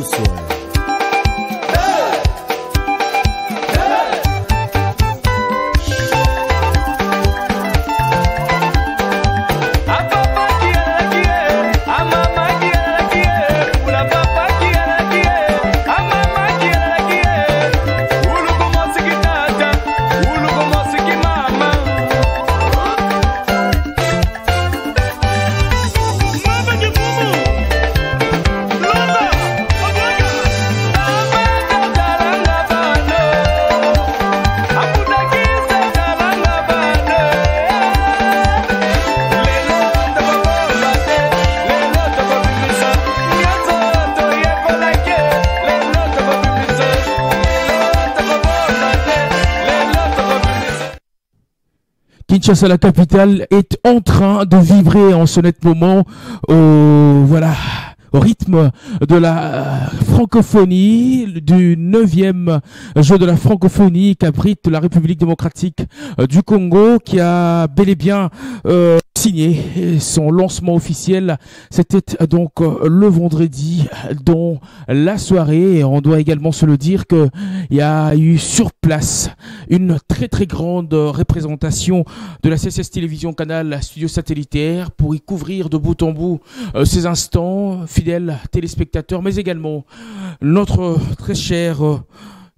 sous-sol. Kinshasa, la capitale, est en train de vibrer en ce net moment voilà, au rythme de la francophonie, du 9e jeu de la francophonie qu'abrite la République démocratique du Congo, qui a bel et bien signé son lancement officiel. C'était donc le vendredi dans la soirée. Et on doit également se le dire qu'il y a eu sur place une très très grande représentation de la CSS Télévision Canal Studio Satellitaire pour y couvrir de bout en bout ces instants, fidèles téléspectateurs, mais également notre très cher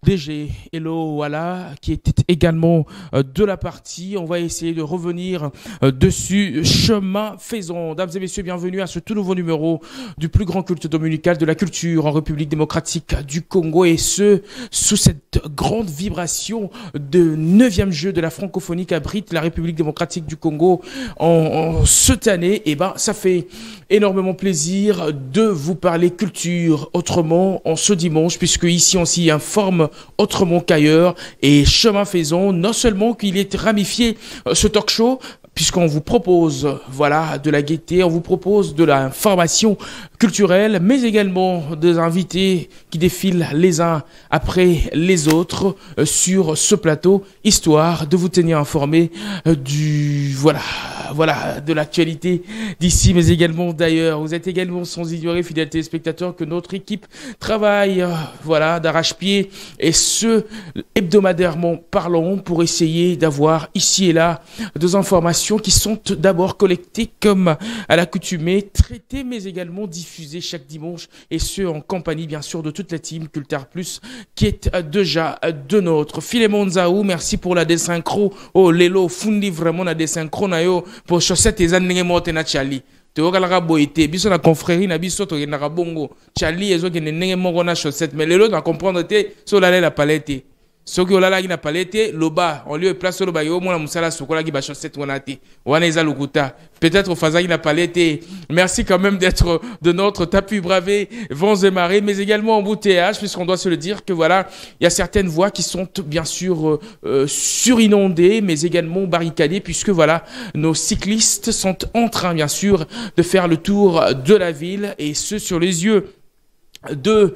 DG Hello Walla qui était également de la partie. On va essayer de revenir dessus. Chemin faisant. Dames et messieurs, bienvenue à ce tout nouveau numéro du plus grand culte dominical de la culture en République démocratique du Congo, et ce, sous cette grande vibration de 9e jeu de la francophonie qu'abrite la République démocratique du Congo en cette année. Et ben, ça fait énormément plaisir de vous parler culture autrement en ce dimanche, puisque ici on s'y informe autrement qu'ailleurs. Et chemin faisant, non seulement qu'il est ramifié ce talk show, puisqu'on vous propose, voilà, de la gaieté, on vous propose de l'information culturelle, mais également des invités qui défilent les uns après les autres sur ce plateau, histoire de vous tenir informé voilà, de l'actualité d'ici, mais également d'ailleurs. Vous êtes également sans ignorer, fidèles téléspectateurs, que notre équipe travaille, voilà, d'arrache-pied, et ce, hebdomadairement parlant, pour essayer d'avoir ici et là des informations qui sont d'abord collectées comme à l'accoutumée, traitées, mais également diffusées chaque dimanche, et ce, en compagnie, bien sûr, de toute la team Cultar Plus, qui est déjà de notre. Philémon Zaou, merci pour la désynchro. Oh, Lelo, fundi vraiment la désynchro na yo, pour chaussettes et années mortes na Chali. Te okalaka boité, biso na confrérie na biso to na bongo. Chali ezo ke nenge moko na chaussette, mais Lelo na comprendre te so la palette. Ceux qui ont la na palette, loba, on lui place le bayo, mon musala sokola qui ba chaussette wanati. Wana eza lukuta. Peut-être au Fazagi na palette. Merci quand même d'être de notre tapis bravé, vents et marées, mais également embouteillage, puisqu'on doit se le dire que voilà, il y a certaines voies qui sont bien sûr surinondées, mais également barricadées, puisque voilà, nos cyclistes sont en train bien sûr de faire le tour de la ville, et ce sur les yeux de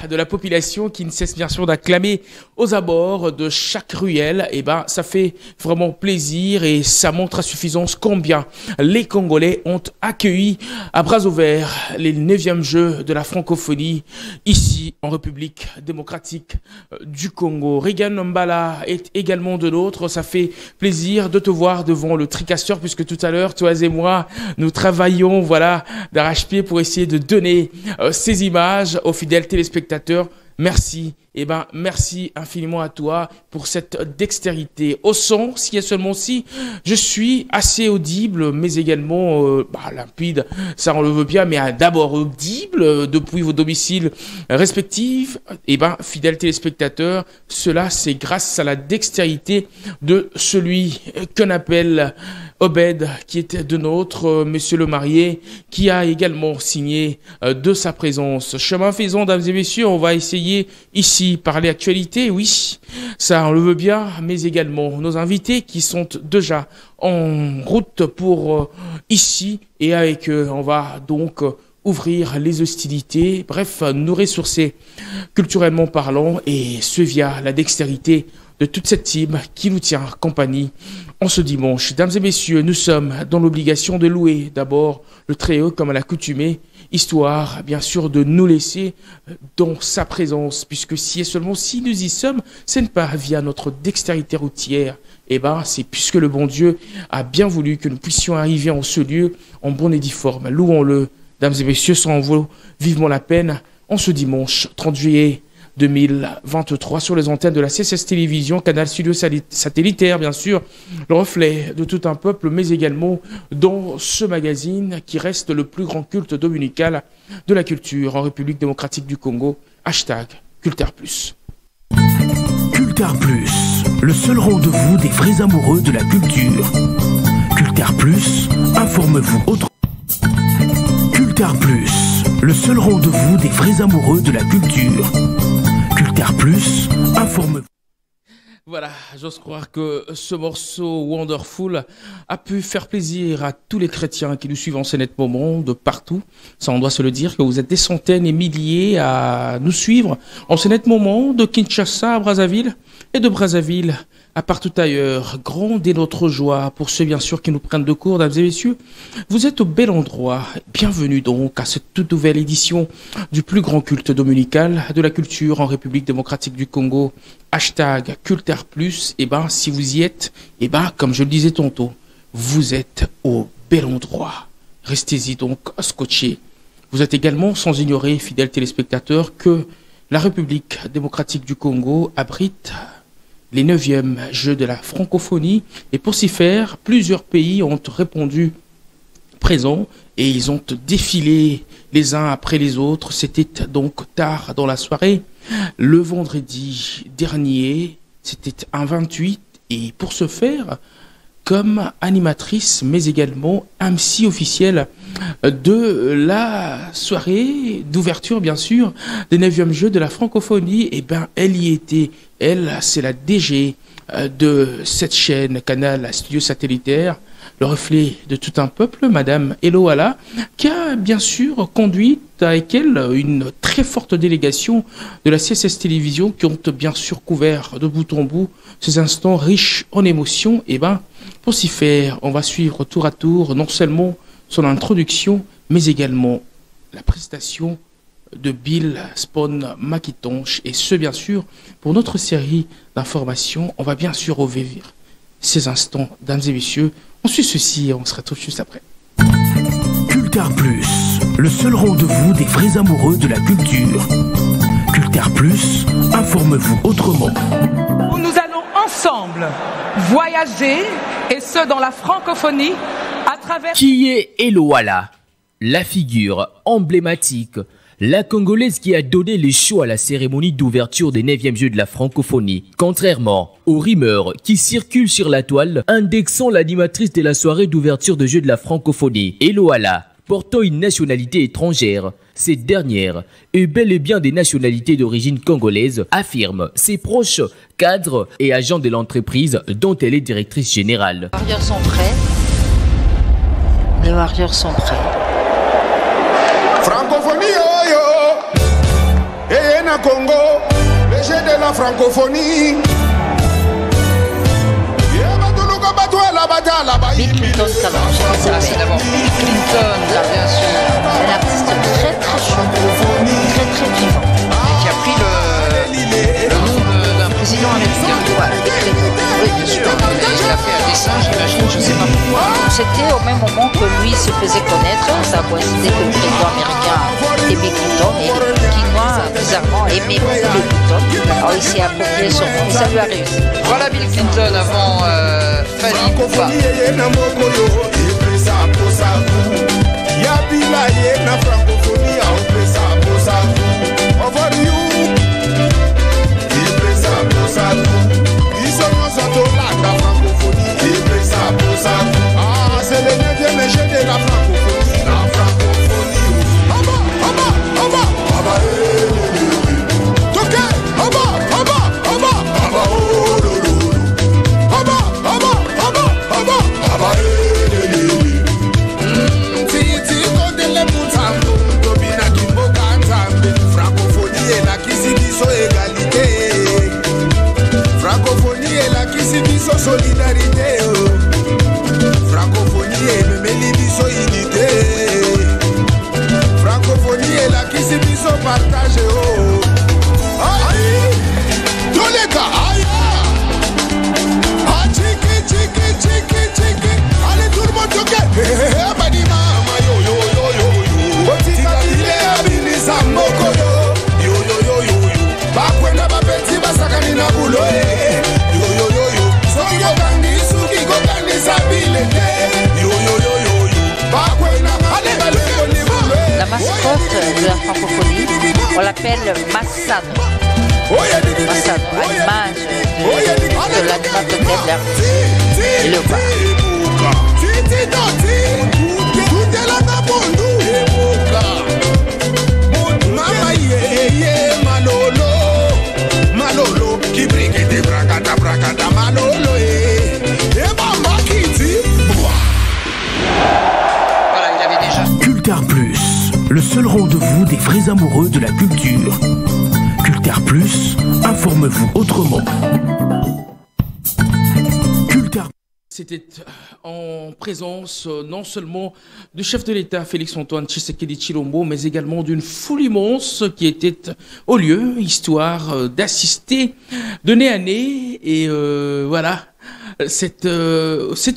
de la population qui ne cesse bien sûr d'acclamer aux abords de chaque ruelle. Et ben, ça fait vraiment plaisir, et ça montre à suffisance combien les Congolais ont accueilli à bras ouverts les 9e jeux de la francophonie ici en République démocratique du Congo. Regan Mbala est également de l'autre. Ça fait plaisir de te voir devant le tricasseur, puisque tout à l'heure, toi et moi, nous travaillons, voilà, d'arrache-pied pour essayer de donner ces images aux fidèles téléspectateurs. Merci, et ben merci infiniment à toi pour cette dextérité. Au son, si et seulement si, je suis assez audible, mais également limpide, ça on le veut bien, mais d'abord audible depuis vos domiciles respectifs. Et ben, fidèles téléspectateurs, cela c'est grâce à la dextérité de celui qu'on appelle Obed, qui était de notre monsieur le marié, qui a également signé de sa présence. Chemin faisant, dames et messieurs, on va essayer ici parler actualité, oui, ça on le veut bien, mais également nos invités qui sont déjà en route pour ici, et avec eux, on va donc ouvrir les hostilités, bref, nous ressourcer culturellement parlant, et ce via la dextérité de toute cette team qui nous tient compagnie en ce dimanche. Dames et messieurs, nous sommes dans l'obligation de louer d'abord le Très-Haut comme à l'accoutumée. histoire, bien sûr, de nous laisser dans sa présence, puisque si et seulement si nous y sommes, ce n'est pas via notre dextérité routière, et c'est puisque le bon Dieu a bien voulu que nous puissions arriver en ce lieu en bonne et due forme. Louons-le, dames et messieurs, ça en vaut vivement la peine, en ce dimanche 30 juillet 2023 sur les antennes de la CSS Télévision, canal studio satellitaire, bien sûr, le reflet de tout un peuple, mais également dans ce magazine qui reste le plus grand culte dominical de la culture en République démocratique du Congo. Hashtag Cultar Plus. Cultar Plus, le seul rendez-vous des vrais amoureux de la culture. Cultar Plus, informe-vous autre. Cultar Plus, le seul rendez-vous des vrais amoureux de la culture. Cultar Plus, informe-vous. Voilà, j'ose croire que ce morceau Wonderful a pu faire plaisir à tous les chrétiens qui nous suivent en ce net moment de partout. Ça, on doit se le dire, que vous êtes des centaines et milliers à nous suivre en ce net moment de Kinshasa à Brazzaville et de Brazzaville à partout ailleurs. Grande est notre joie pour ceux, bien sûr, qui nous prennent de court, dames et messieurs. Vous êtes au bel endroit. Bienvenue donc à cette toute nouvelle édition du plus grand culte dominical de la culture en République démocratique du Congo. Hashtag Cultar Plus. Si vous y êtes, comme je le disais tantôt, vous êtes au bel endroit. Restez-y donc scotchés. Vous êtes également sans ignorer, fidèles téléspectateurs, que la République démocratique du Congo abrite les 9e Jeux de la francophonie, et pour s'y faire, plusieurs pays ont répondu présents et ils ont défilé les uns après les autres. C'était donc tard dans la soirée, le vendredi dernier, c'était un 28, et pour ce faire, comme animatrice, mais également MC officielle de la soirée d'ouverture, bien sûr, des 9e Jeux de la francophonie, elle y était. Elle, c'est la DG de cette chaîne, canal studio satellitaire, le reflet de tout un peuple, Madame Eloala, qui a bien sûr conduit avec elle une très forte délégation de la CSS Télévision, qui ont bien sûr couvert de bout en bout ces instants riches en émotions. Pour s'y faire, on va suivre tour à tour non seulement son introduction, mais également la prestation de Bill Spawn Makitonche, et ce bien sûr pour notre série d'informations. On va bien sûr revivre ces instants, dames et messieurs. On suit ceci et on se retrouve juste après. Cultar Plus, le seul rendez-vous des vrais amoureux de la culture. Cultar Plus, informe-vous autrement. Nous allons ensemble voyager, et ce dans la francophonie, à travers... Qui est Eloala, la figure emblématique, la Congolaise qui a donné les shows à la cérémonie d'ouverture des 9e Jeux de la francophonie, contrairement aux rumeurs qui circulent sur la toile indexant l'animatrice de la soirée d'ouverture des Jeux de la francophonie, Eloala, portant une nationalité étrangère. Cette dernière est bel et bien des nationalités d'origine congolaise, affirment ses proches, cadres et agents de l'entreprise dont elle est directrice générale. Les Warriors sont prêts. Les Warriors sont prêts. Francophonie, oh yo, et na Congo, les jeux de la francophonie. Bill Clinton, C'est d'abord Bill Clinton, bien sûr. un artiste très très chaud, très très vivant. Et qui a pris le nom d'un président américain. Voilà, Bill Clinton. Oui, bien sûr. Il a fait un dessin, j'imagine, je ne sais pas pourquoi. C'était au même moment que lui se faisait connaître. Ça a coïncidé que le président américain était Bill Clinton, et le Quinois, bizarrement, aimait beaucoup Bill Clinton. Alors il s'est approprié son nom et ça lui a réussi. Voilà Bill Clinton avant Fali Poupa. C'est le 9e jeu de la francophonie. La francophonie. Solidarité, francophonie et même biso unité. On l'appelle Massano. Massano, à l'image de l'animal totem et le bar. Voilà, il avait déjà. Cultar Plus, le seul rendez-vous des vrais amoureux de la culture. Cultar Plus, informe-vous autrement. Cultar. C'était en présence non seulement du chef de l'État Félix-Antoine Tshisekedi Tshilombo, mais également d'une foule immense qui était au lieu, histoire d'assister de nez à nez et voilà cette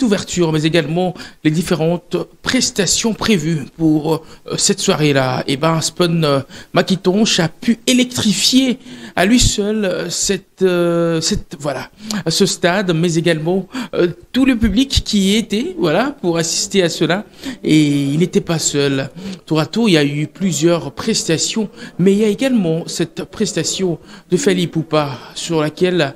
ouverture, mais également les différentes prestations prévues pour cette soirée-là. Et ben, Spun Makitonche a pu électrifier à lui seul voilà, ce stade, mais également tout le public qui y était, voilà, pour assister à cela. Et il n'était pas seul. Tour à tour, il y a eu plusieurs prestations, mais il y a également cette prestation de Fally Ipupa sur laquelle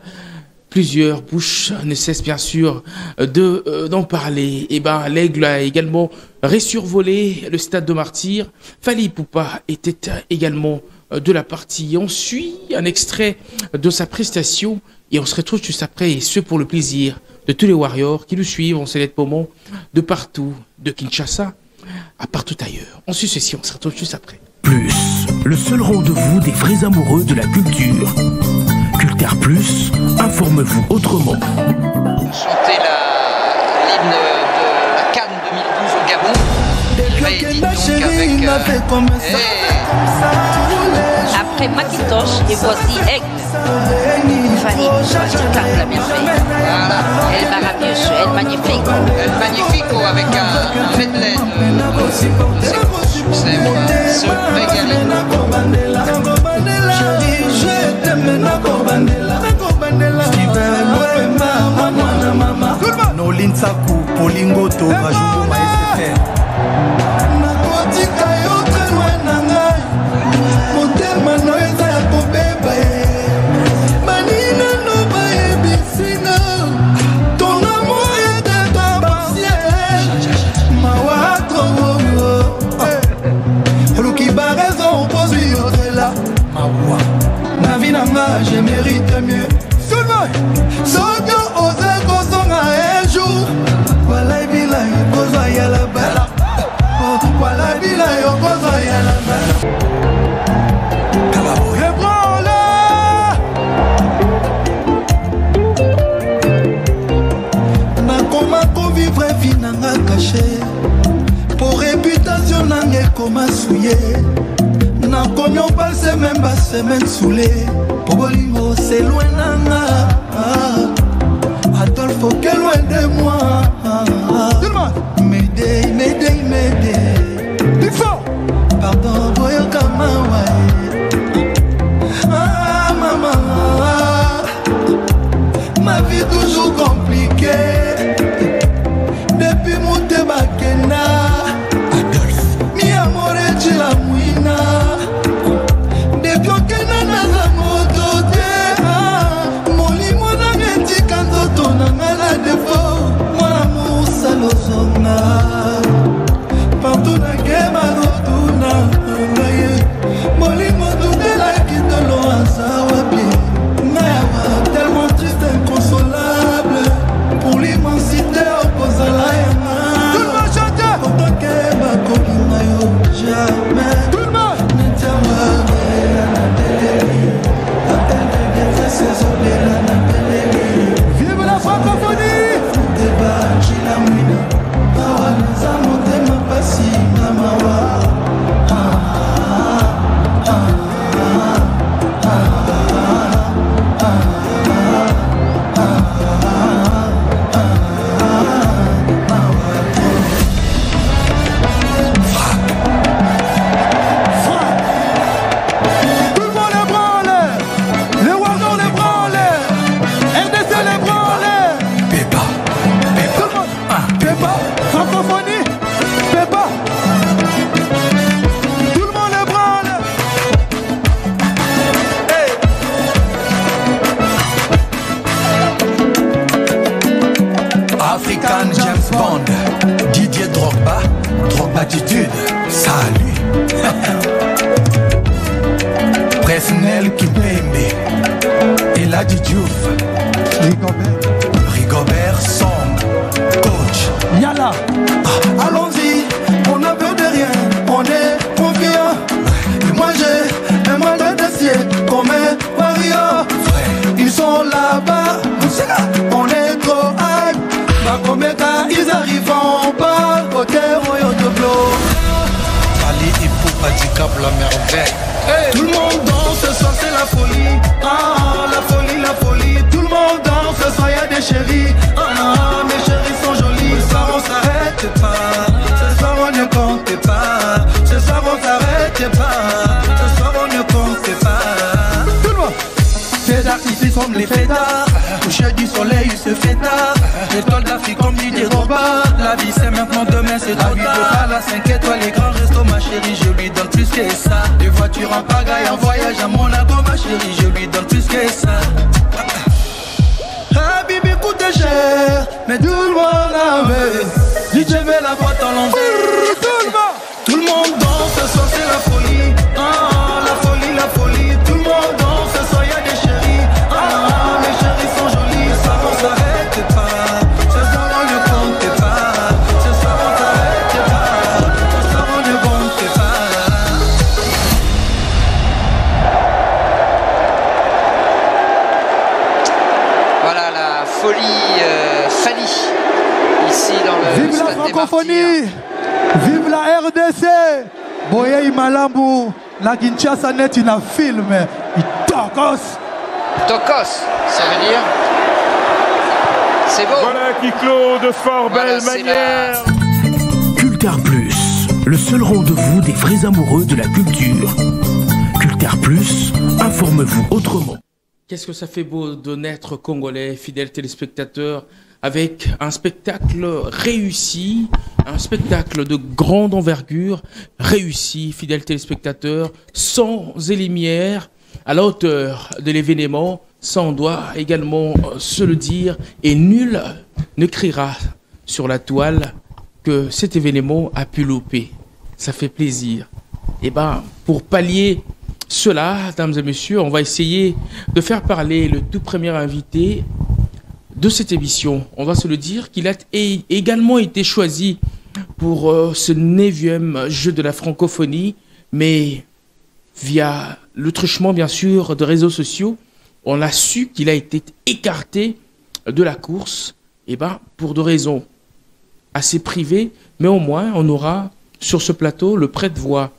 plusieurs bouches ne cessent bien sûr d'en parler. Et ben, l'Aigle a également résurvolé le stade de Martyrs. Fally Ipupa était également de la partie. On suit un extrait de sa prestation et on se retrouve juste après, et ce pour le plaisir de tous les warriors qui nous suivent en Céleste Moment de partout, de Kinshasa à partout ailleurs. On suit ceci, on se retrouve juste après. Plus, le seul rendez-vous des vrais amoureux de la culture. Cultar Plus, informe-vous autrement. Chanter l'hymne de la Cannes 2012 au Gabon. Réédite donc avec... Après Macintosh, et voici Aigle. Fally Ipupa, l'a bien fait. Voilà. El Maravilloso, El Magnifico. El Magnifico avec un medley de ses succès. Se régaler. Nolinsaku, Polingoto, Rajumuma SFR. Nakotika yo très loin na ngai. Motema no eza ya kobeba ye. Manina no bayebisinga. Ton amour est de partiel. Mawa trop. Oluki ba raison pose lui au-delà. Mawa. Na vie na nga, je mérite mieux. Soto ose kozonga un jour. Wala bila yokozwa ya la bala. Wala bila yokozwa ya la bala. Kalabo ébranle. Nakoma kovivre vie nanga caché. Pour réputation nanga ekoma souillé. Nakomi opalse même ba semaine saoulée. Pobolingo c'est loin nanga. Adolphe, que loin de moi. M'aider, m'aider, m'aider. Plus fort. Pardon, voyons comment ouais. Ah maman, ma vie toujours compliquée. Depuis mon tebakena. Adolphe, mi amore tu la mouina. Depuis aucun anaza moto. Attitude, salut. Presnel Kipembe, Eladi Diouf, Rigobert Song, coach. Yala, Allons-y, on a peur de rien, on est confiant. Et moi j'ai un mandat d'acier comme un warrior. Ils sont là-bas, on est trop high. Bakomeka, ils arriveront pas. Côté Royaume de Blow. Ali Ipou handicap la merveille. Hey. Tout le monde danse, ce soir c'est la folie. Ah, la folie, la folie. Tout le monde danse, ce soir y'a des chéris. Ah, mes chéris sont jolis. Ce soir on s'arrête pas. Ce soir on ne compte pas. Ce soir on s'arrête pas. Ce soir on ne compte pas. Tout le monde. Ces artistes comme les fêtards. Coucher du soleil, il se fait tard. L'étoile d'Afrique comme dit des robots. La vie c'est maintenant, demain c'est trop tard. Pas la 5 étoiles, les grands restos, ma chérie, je lui donne plus que ça. Des voitures en pagaille, en voyage à Monaco, ma chérie, je lui donne plus que ça. Ah, Bibi coûte cher, mais tout le monde en veut. DJ met la boîte en l'envers. Tout le monde danse, ce soir c'est la folie. Ah, la folie, la folie. Tout le monde danse, ce soir y'a des chéris. Ah, mes chéris sont jolis. Ce soir on s'arrête pas. Ce soir on ne compte pas. Ce soir on s'arrête pas. Ce soir on ne compte pas. Voilà la folie Fali ici dans le vive la stade des francophonie, Martyrs. vive la RDC. Boye Malambu, la Kinshasa net in a film, Itokos. Tokos, ça veut dire c'est beau. Voilà qui clôt de fort Voilà, belle c'est manière. Cultar Plus, le seul rendez-vous des vrais amoureux de la culture. Cultar Plus, informe-vous autrement. Qu'est-ce que ça fait beau de naître congolais, fidèles téléspectateurs, avec un spectacle réussi, un spectacle de grande envergure, réussi, fidèles téléspectateurs, sans éliminaire, à la hauteur de l'événement, ça on doit également se le dire, et nul ne criera sur la toile que cet événement a pu louper. Ça fait plaisir. Et ben, pour pallier cela, mesdames et messieurs, on va essayer de faire parler le tout premier invité de cette émission. On va se le dire qu'il a également été choisi pour ce 9e jeu de la francophonie, mais via le truchement, bien sûr, de réseaux sociaux, on a su qu'il a été écarté de la course, et ben, pour des raisons assez privées, mais au moins, on aura sur ce plateau le prête-voix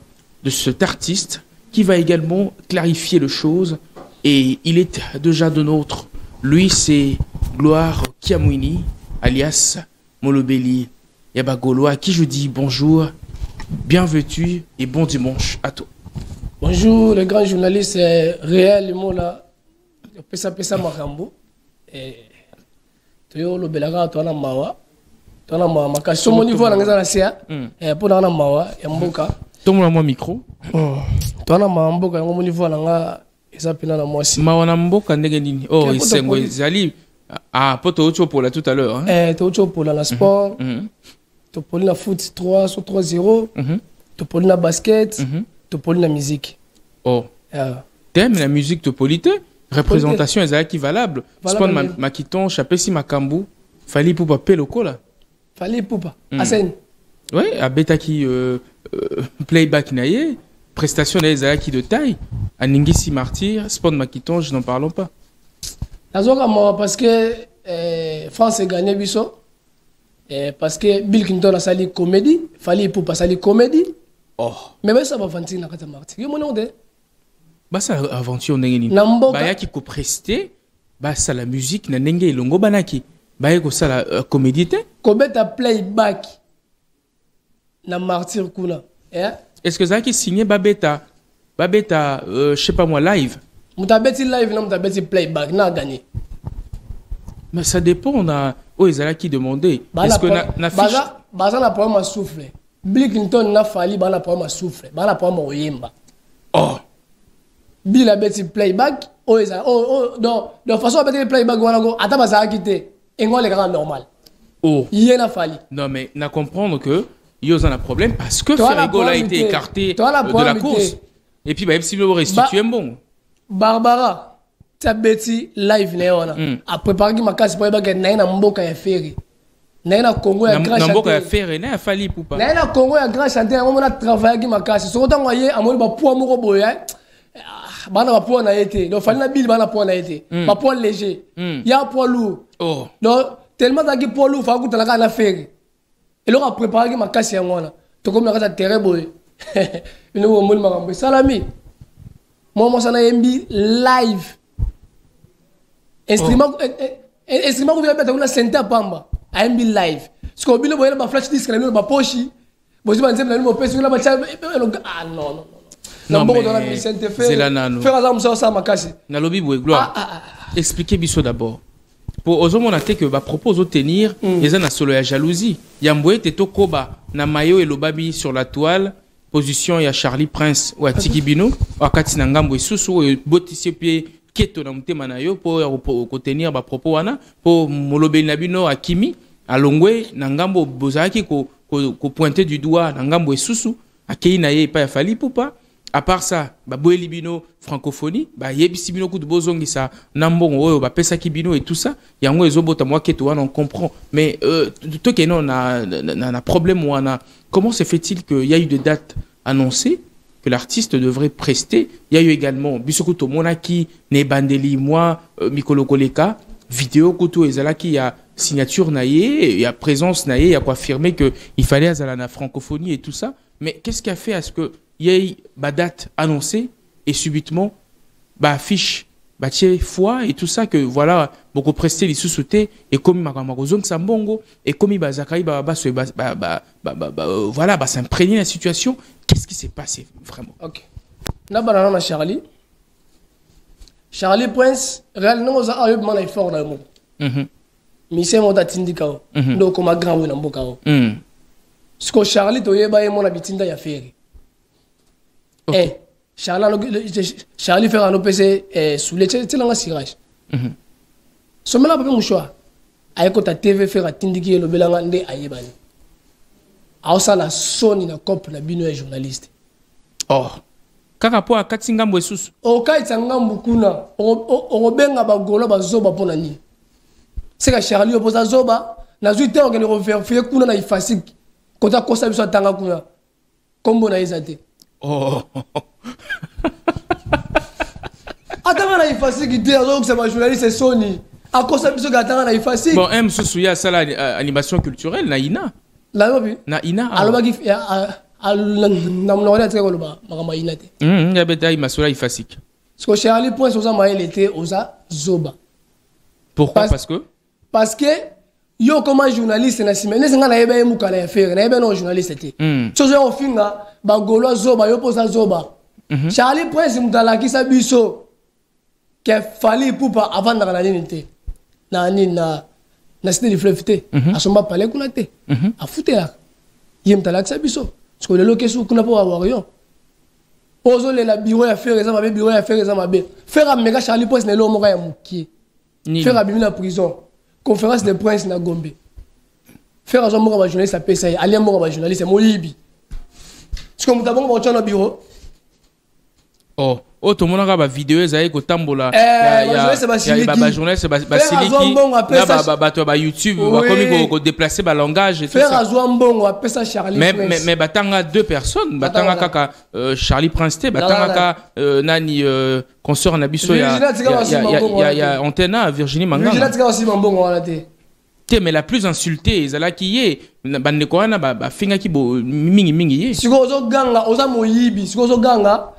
de cet artiste qui va également clarifier les choses, et il est déjà de nôtre. Lui, c'est Gloire Kiamwini, alias Molobeli Yabagolo, à qui je dis bonjour, bienvenue et bon dimanche à toi. Bonjour, le grand journaliste Réel Mola, Pesa Makambo. Toyo lo belaga tona mawa. Tona mawa makashi somo niveau na ngeza na sia. Pour na mawa ya mboka. Tomo na micro. Tona mawa mboka ya ngomo niveau na nga eza pena na mwasi. Mawa na mboka ndenge nini? Oh, isengo ezali. Ah, poto ocho pour là tout à l'heure, hein. Ocho pour la sport. Topoli na foot 3 sur 3-0. Topoli na basket. Topoli na musique. Oh. Thème la musique topolite. Représentation est valable. Sport makiton, chapesi makambu. Fali poupa peloko là. Fali poupa. Asen. Oui, abeta qui playback naie. Prestation qui de taille. Aningisi martyr. Sport makiton, je n'en parlons pas. Parce que France a gagné biso. Parce que Bill Clinton a sali comédie. Fali poupa sali comédie. Oh. Mais ça va vantir na kata martyr. Yo mon de. Bah ça aventure ndenge nini bah ya ki ko prester bah ça la musique na ndenge elongo banaki bah ko ça la comédie te kobeta playback na martyr kuna est-ce que ça qui signé babeta je sais pas moi live mutabeti live na mutabeti playback na gagné mais ça dépend on a ezala qui demander est-ce que na fiche baza na problème à souffler Bill Clinton na fali ba na problème à souffler ba na problème oyemba oh Bill a bêti playback, de façon à bêti playback, attends, bah ça a quitté. Et moi, les grands normal. Oh. Il y en a fallu. Non, mais n'a comprendre que il y a un problème parce que Ferrigo a été écarté de la course. Et puis, si vous restituez un bon. Barbara, tu as Betty live, après, par exemple, ma pour que Naina Mboka ya Ferry. Naina Congo ya grand chanteur. Mboka ya Ferry, Naina Fali Poupa. Naina Congo ya grand chanteur, on a travaillé avec ma casse. Sur autant, voyez, à mon poids, mon boya. Bana ba poids na été. Donc, fallait la bille, bana poids na été. Ba poids léger. Il y a un poids lourd. Donc, tellement d'agis poids lourd, il faut que tu la Ferry. Et là, on a préparé ma casse à moi. Tu comme la terre boy. Une fois, on m'a dit, Salami. Moi, ça n'a live. Instrument que vous avez une santé à Pamba. AMB live. Ce qu'on a vu, flash disc, la nuit, ma poche. Vous avez dit, ah non. Non, mais c'est la nano. Expliquez Bisso d'abord. Pour Ozomo na te que va propose tenir, ils ont solo la jalousie. Yamboé te tokoba na mayo et lobabi sur la toile. Position il y a Charlie Prince ou à Tiki Bino ou à Katina Ngambo et Soussou et Botissier pied keto na mutema na yo pour tenir ba propos wana pour molobe na bino à Kimi à Longwe na Ngambo bozaki ko pointer du doigt na Ngambo et Soussou à Keina ye pas Fali Poupa. À part ça, bah boeli bino francophonie, bah yebisi bino coup de bozongi ça, nambon oyo bah pesa kibino et tout ça. Yango ezobota moi keto on comprend. Mais tout que non na problème ou na comment se fait-il qu'il y a eu des dates annoncées que l'artiste devrait prester? Il y a eu également bisokuto monaki ne bandeli moi Mikolo Koleka vidéo kuto ezalaki il y a signature naie, il y a présence naie, il y a quoi affirmer que il fallait azalana francophonie et tout ça. Mais qu'est-ce qui a fait à ce que il y a eu une date annoncée et subitement affiche foi et tout ça que voilà beaucoup presté les sous-sautés et comme makamagozong sambongo et comme bazakaï voilà s'imprégner la situation. Qu'est-ce qui s'est passé vraiment? Ok. Na banana Charlie Prince réellement on a eu mal effort dans le monde. Mais c'est mon datindika donc comme grand ou n'amboka. Ce que Charlie toyeba et mon habitinda ya faire. Charlie fait un OPC sous les télé cirage. Somme là, mon choix. Aïe, ta TV fait un tindiki le belangande aïebani. Aoussa la sonne na cop na bino journaliste. Oh. Kakapo a Katsinga Mwesus. O Kaitsanga Mukuna. O benga bagolo bazoba pona ni. C'est que Charlie oposa zoba. Na zuite organi refaire kuna na ifasik. Kota kosa biso tanga kuna. Kombo na izate. Oh. Attends, na ifasiki idée alors que c'est ma journaliste Sony. À cause de ça attends na ifasiki. Bon, M Sousouya ça la animation culturelle na ina. La lobi. Na ina. Alors ba na mnora très koloba makama ina te. Ya beta imasola ifasiki. Ce que Charlie Point oza mael était oza zoba. Pourquoi? Parce que yo comme journaliste na simene senga na yeba emuka na affaire na yeba no journaliste te. Sozo on finga ba golo zoba yo posa zoba. Charlie Prince mdalaki sa biso que Fali Poupa avant na la ninte na cité du fleuve te asomba palais kuna te a futela yem talaki sa biso parce que le lokesu kuna po avoir yo ozo le la bureau ya faire ça mabe bureau ya faire ça mabe faire a mega Charlie Prince na lo moka ya muki faire a bimi na prison conférence de prince na Gombe faire a moka ba journaliste a pesa ali moka ba journaliste mo yibi parce que mutabongo ba chana bureau. Oh, tout le monde a une vidéo qui est tambola. Il journaliste basiliki na YouTube comme déplacer le langage et tout ça. Mais batanga deux personnes, batanga kaka Charlie Prince te, batanga nani consort na biso ya Antena Virginie Manganga. Mais la plus insultée ezala ki ye bandeko wana ba finga ki bo mingi. Siko zo ganga oza moyibi, siko zo ganga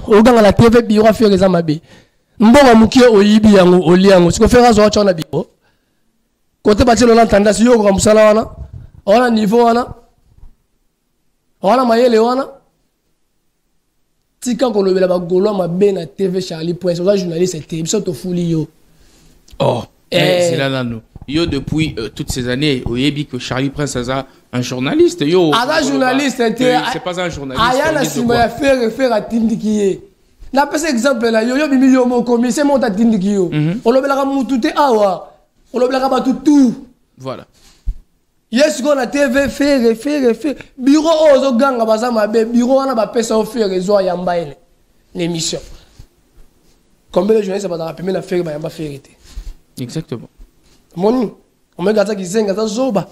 oganga la TV biro faire les amabe mbonga mukie oyibi yango oliango siko faire zo chona biro côté batilo na tendance yo ko musala wana ona niveau wana ona mayele wana tika ko lobela ba golo mabe na TV Charlie Prince oza journaliste te biso to fuli yo. Oh c'est là nous yo depuis toutes ces années oyebi que Charlie Prince a un journaliste yo un journaliste c'est pas un journaliste aya na sima ya faire à tindiki na pese exemple là yo bimi yo mo komi c'est mon ta tindiki yo on lobela ka mutu te awa on lobela ka batu tout voilà Yes, qu'on a TV, faire. Bureau, ozo ganga, baza mabe, bureau, on a ba pesa faire, réseau, yamba, l'émission. Combien de journées ça va dans la première affaire, yamba, faire. Exactement. Moni, on me gâte qui zenga, ça zoba.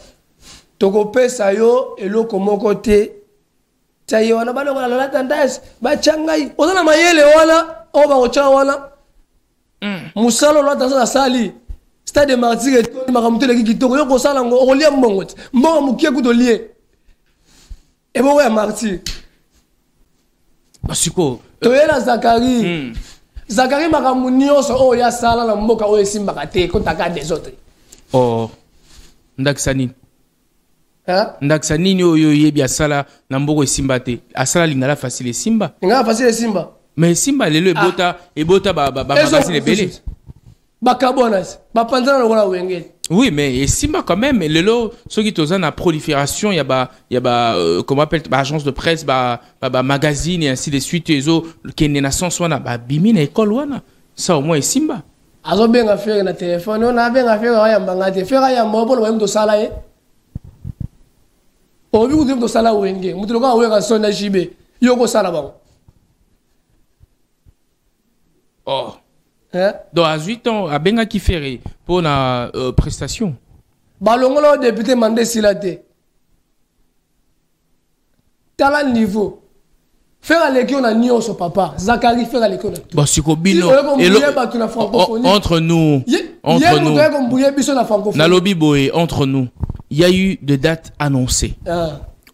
Toko pesa yo, et l'eau comme côté. Taye, on a pas la tendance, ba changai, on a la mayele, wana, on va au cha, wana. Moussalo, là, dans la salle. Stade de martyr et tout, maramuto le kitoko yo ko sala ngo o lia mbongo mbongo mukie ku to lié et bon ouais martyr basiko to yela Zakari Zakari makamunio so o ya sala na mboka o esimba kate ko taka des autres oh ndaksani hein ndaksani yo yebi asala na mboko esimba te asala lingala facile simba mais simba lelo ebota ba magazine belé Bakabonas, Bapanzana le voilà wengé. Oui, mais Simba quand même, lelo, ceux qui ont la prolifération, il y a comment appelle, agence de presse, magazine et ainsi de suite, les autres, qui est naissance, wana, bimine école, wana. Ça au moins est Simba. Azo bien à faire na téléphone, on a bien à faire à mbangate, faire à mobile, on do sala e. O bi do sala wengé, mutu ko awe ka sona jibe, yoko sala ba. Oh. Donc à 8 ans, à Benga qui ferait pour la prestation. Balongolo député mandé silate. T'as le niveau. Faire à l'école on a nié son papa. Zakari faire à l'école. Bah c'est Kobino. Entre nous. Nalobi boy entre nous. Il y a eu des dates annoncées.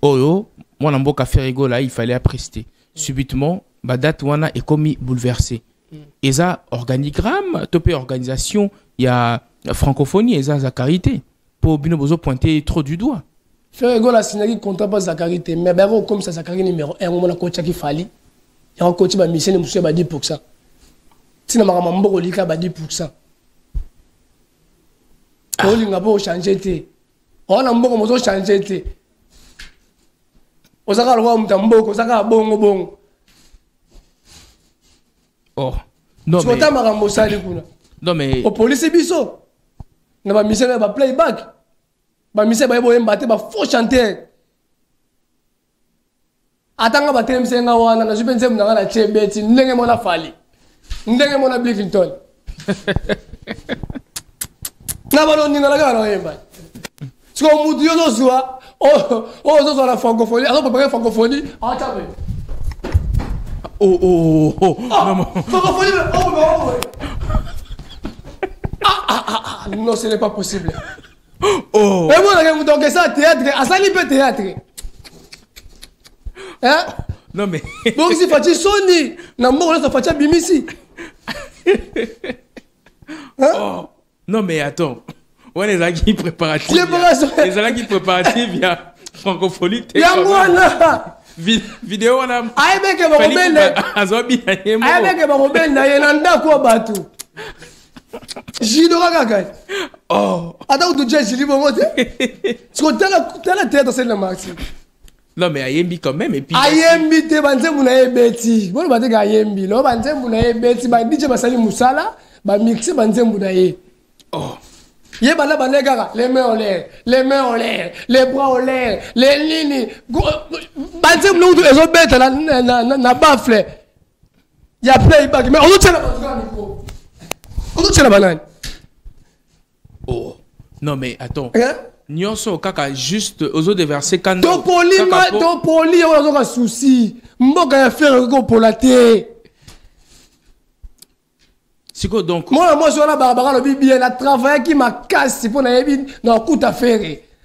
Oh moi n'amboka faire rigolo là, il fallait prester. Subitement, ma date wana est commis bouleversée. Et ça, organigramme, topé organisation, il y a francophonie et ça, Zakarité. Pour bien besoin pointer trop du doigt. Faire égale la synergie contre pas Zakarité. Mais ben comme ça, Zakari numéro 1, on a coach qui fallait. Il y a un coach qui m'a mis c'est monsieur 10%. Si na mama mboko lika 10%. On linga pas changer té. On a mboko mozo changer té. Osaka le roi mboko, osaka bongo. Oh. Non mais au police biso na ba mission ba playback ba mission ba yebo mbate ba faux chanter atanga ba temse nga wana na jupenze mnanga na chebeti ndenge mona fali ndenge mona Clinton na ba ndinga la kana yemba siko mudu yo zo zwa zo la francophonie alors préparer francophonie atabe. Oh. Non, ce n'est pas possible. Oh. Et moi, je donc ça théâtre, à ça il peut théâtre. Hein? Non mais. Donc si Fati Sony, na mo ça Fati Bimisi. Hein? Oh. Non mais attends. Ouais les acquis préparatifs. Les acquis préparatifs il y a francophonie. Il y a moi là. Vidéo on a aibeke bakobenda azobi yemo aibeke bakobenda yena ndako batu jido kaka oh ata utuje jili bongo te siko tala tête c'est le maxi non mais ayembi quand même et puis ayembi te banzembu na ebeti bolo bateka ayembi lo banzembu na ebeti ba DJ basali musala ba mixer banzembu na ye oh Yé bana bana gaga, les mains en l'air, les bras en l'air, les lignes. Banzem nous les autres bêtes na bafle. Il y a playback mais on tient la banane. On tient la banane. Oh. Non mais attends. Nyonso kaka juste aux autres versets quand ton poli on a un souci. Mboka ya faire ko polaté. Donc moi je suis là Barbara le bibi elle a travaillé qui m'a cassé pour na yebi na coup à faire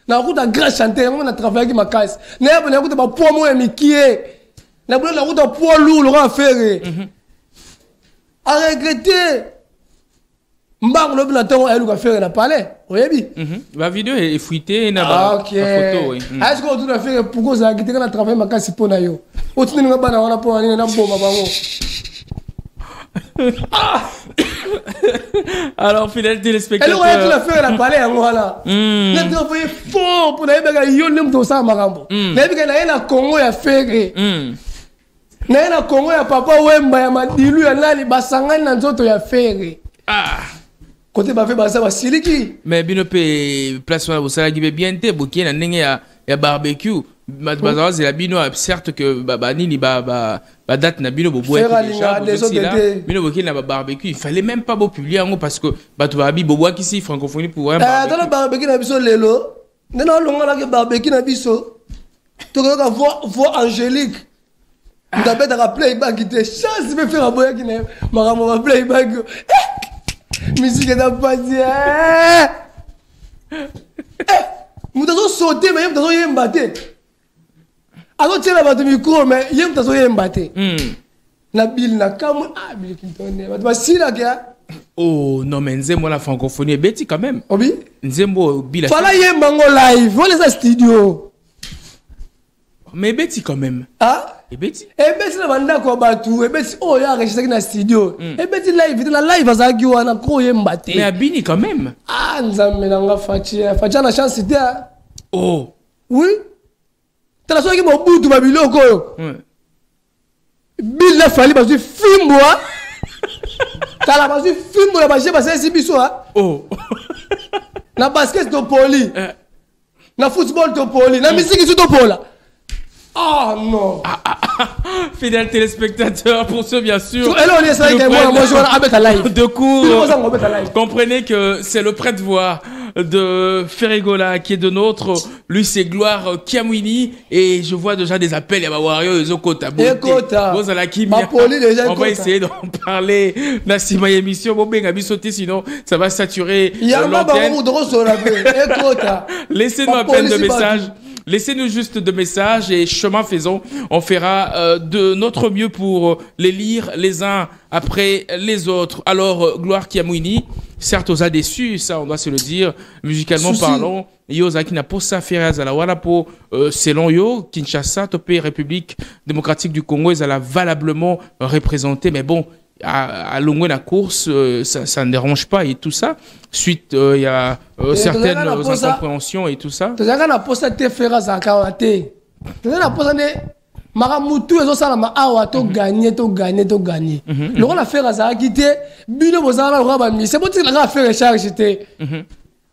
na coup à grand chanter on a travaillé qui m'a cassé na coup à poids moi mikie na coup à poids lourd le à faire à regretter mbang le blaton elle va faire na palais oyebi la vidéo est fuitée na ba photo oui est-ce que tu dois faire pour ça qui te na travailler ma cassé pour na yo o tini nga bana wana pour na bomba bango. Alors, fidèle téléspectateur. Elle aurait pu la parler à moi là. Elle a envoyé fort pour la yolem de ça, Marambo. Elle a Congo à faire. Elle a Congo à papa Wemba, ya madilu ya nali basanga na nzoto ya faire. Côté bafé basa ba siliki. Mais bino pe place wana bosala gibe bien te boki na ndenge ya barbecue. Bazawa c'est la bino certes que nini ba date na bino bobo déjà bino boki na barbecue, il fallait même pas publier en parce que bato ba bi bobo ici francophonie pour un barbecue. Dans le barbecue na biso lelo. Nena longa la barbecue na biso. Tu regardes voix angélique. Tu as besoin de playback qui te chance de faire un boya qui n'est pas playback. Musique est pas dit. Nous devons sauter, mais nous devons y embattre. Alors tiens là-bas de micro, mais nous devons y embattre. La bille na comme Bill Clinton. Tu si là gars. Oh non mais Nzembo la francophonie est bêtise quand même. Obi. Nzembo Bill. Fala y embango live. Voilà ça studio. Mais bêtise quand même. Ah? Et bêtise. Et bêtise la banda quoi batou. Et bêtise oh y'a enregistré dans studio. Et bêtise live, la live azaki wana ko yembate. Mais Abini quand même. Ah nzambe nanga Fatia na chance c'était. Oh. Oui. T'as la soirée qui m'a boutu ma biloko yo. Bill la fali bazu fimboa. T'as la bazu fimbo la baje basa si biso ha. Oh. Na basket to poli. Na football to poli. Na musique to pola. Oh non. Fidèles téléspectateurs, pour ceux bien sûr. Et là on est ça avec moi je vais avec la live. De cours. Comprenez que c'est le prête-voix de Ferregola qui est de notre. Lui c'est Gloire Kiamwini et je vois déjà des appels. Il y a Wario et Zokota. On va essayer d'en parler dans cette émission. Bon ben sauter sinon ça va saturer l'antenne. Laissez-nous à peine de messages. Laissez-nous juste de messages et chemin faisons. On fera de notre mieux pour les lire les uns après les autres. Alors, Gloire Kiamwini, certes, on a déçu, ça, on doit se le dire, musicalement parlant. Yo, Zaki n'a pas ça faire à la wala pour, selon yo, Kinshasa, Topé, République démocratique du Congo, ils ont valablement représenté, mais bon, à longue la course, ça ne dérange pas et tout ça. Suite, il y a certaines incompréhensions et tout ça. Tu as pas posé tes frères à Kawate. Tu as posé Maramutu et ça ma awa to gagner. Le rôle à faire à quitter, bino bozala le roi mi. C'est bon tu l'as fait recharge j'étais.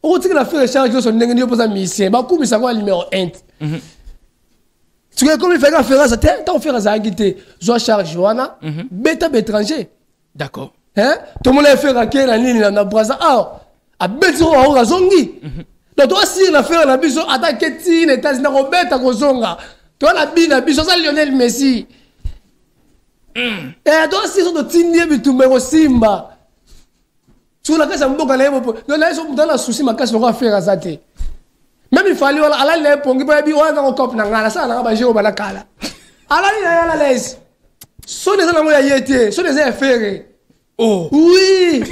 On tu l'as fait recharge sur n'engue posa mi c'est ba ku mi ça quoi numéro 1. Tu as comme il fait faire ça t'as faire à quitter. Zo charge wana beta étranger. D'accord. Hein? Tout le monde a fait raquer la ligne na Brazza. Ah, a beto o razongi. Donc toi si la faire la biso attaquer ti les États-Unis Robert Kozonga. Toi la bine biso ça Lionel Messi. Et toi si sont de tindie bitumbe ko Simba. Tu la kasa mboka na yebo. Non là ils sont dans la souci ma kasa va faire azate. Même il fallait ala le pongi ba bi wana ko top na ngala ça na ba jeo bala kala. Ala ni ya la laisse. So des na mo ya yete, so des affaires. Oh. Oui.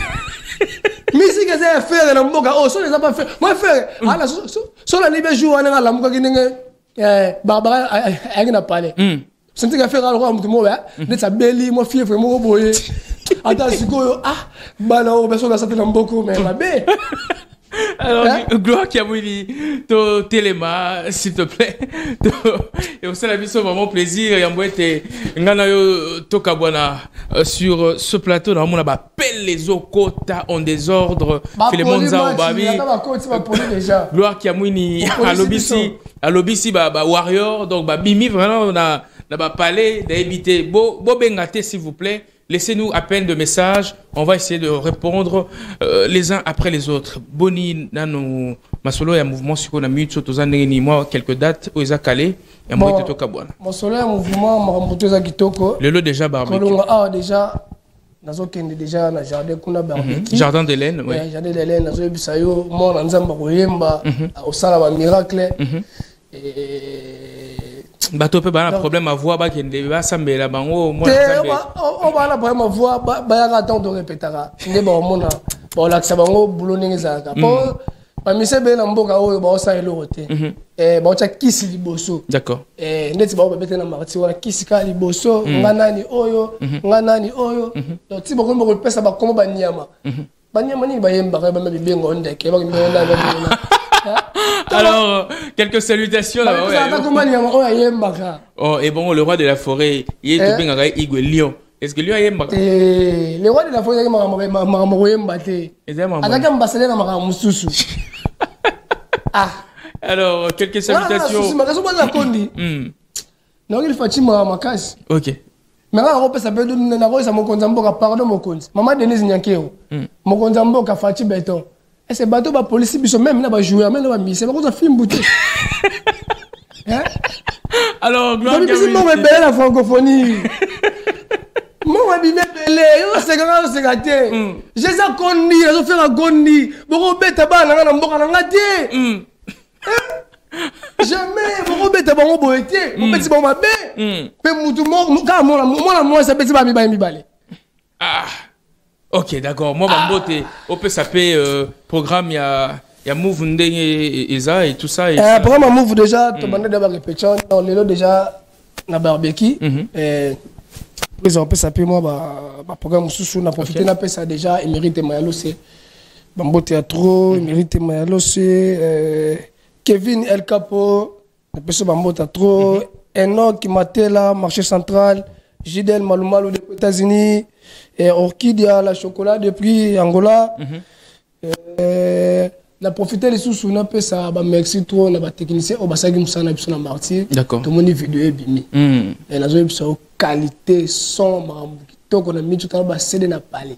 Musique est affaire na mboka. Oh, so des pas faire. Moi faire. Ala so la libe jour na la mboka kinenge Barbara agina parler. Senti que faire alors mtu mo ba, ne sa beli mo fièvre mo boye. Attends sikoyo bana o beso na sa na mboko mais la be. Alors, Gloire Kiamwini, to Téléma, s'il te plaît. Et au sein de la mission, vraiment plaisir. Et en boîte, ngana yo Tokabwana sur ce plateau. Dans le monde, appelle les Okota en désordre. Philemonza Obabi. Gloire Kiamwini, à l'obisi, Warrior. Donc, Bimi, vraiment, on a parlé d'éviter. Bengate, s'il vous plaît. Laissez-nous à peine de messages. On va essayer de répondre les uns après les autres. Boni, nano, masolo ya mouvement sur la minute sur tous ni moi quelques dates où ils a calé. Et moi tu toka boana. Masolo ya mouvement marambuto za kitoko. Le lot déjà barbecue. Ah déjà. Nazo kende déjà na jardin kuna barbecue. Jardin d'Hélène, oui. Jardin d'Hélène nazo bisayo mo na nzamba koyemba au sala ba miracle. Bato pe ba problème à voix ba kende ba sambela bango moi on va la problème à voix ba ya attendre répétera ne ba mona ba la ksa bango bouloni ngezaka po ba misebe na mboka oyo ba osa elo te ba cha kisi liboso. D'accord. Ndeti ba bete na marti wana kisi ka liboso nganani oyo donc ti boko mboko pesa ba komo ba nyama ni ba yemba ba bibengo ndeke ba mbona ba. Alors, quelques salutations là-bas. Oh, et bon, le roi de la forêt, il est tout bien Igwe Lion. Est-ce que lui a yemba? Le roi de la foi, il m'a batté. Avec un bassin, il m'a moussou. Ah. Alors, quelques salutations. Non, il faut ma casse. Ok. Mais là, on peut s'appeler mon conzambo, pardon, mon compte. Maman Denise Nyankeo. Mon conzambo, qui a fait béton. Et ces bateaux, la police, ils sont même là, jouer, même là, c'est pas qu'on film bouté. Alors, gloire à Dieu. Moi, je suis la francophonie. Moi, je suis belé. C'est grand, c'est gâté. J'ai ça connu, je fais la connu. Bon, bête, tabac, on a gâté. Jamais, bon, bête, tabac, on a gâté. Mon petit bon, ma bête. Mais moi, ça peut être mi balé. Ah. Ok, d'accord. Moi, on peut s'appeler programme, il y a Move Ndeng et Eza et tout ça. Programme Move déjà, tu m'as d'abord répété. On est là déjà, na barbecue. On peut s'appeler moi, programme sous na profiter, na ça déjà, il mérite Mayalo, c'est Bambo Théâtre, il mérite Mayalo, c'est Kevin El Capo, on peut se Bambo Théâtre, Enoch Matela, marché central, Gidel Malumalu des États-Unis. Orchidia, la chocolat depuis Angola. La profiter des sous on peut ça, merci trop, on a technicien, on va s'agir de ça martyr. D'accord. Tout le monde est vidéo est bimi. Et la zone est qualité, son, donc on a mis tout à l'heure, c'est de n'a parlé.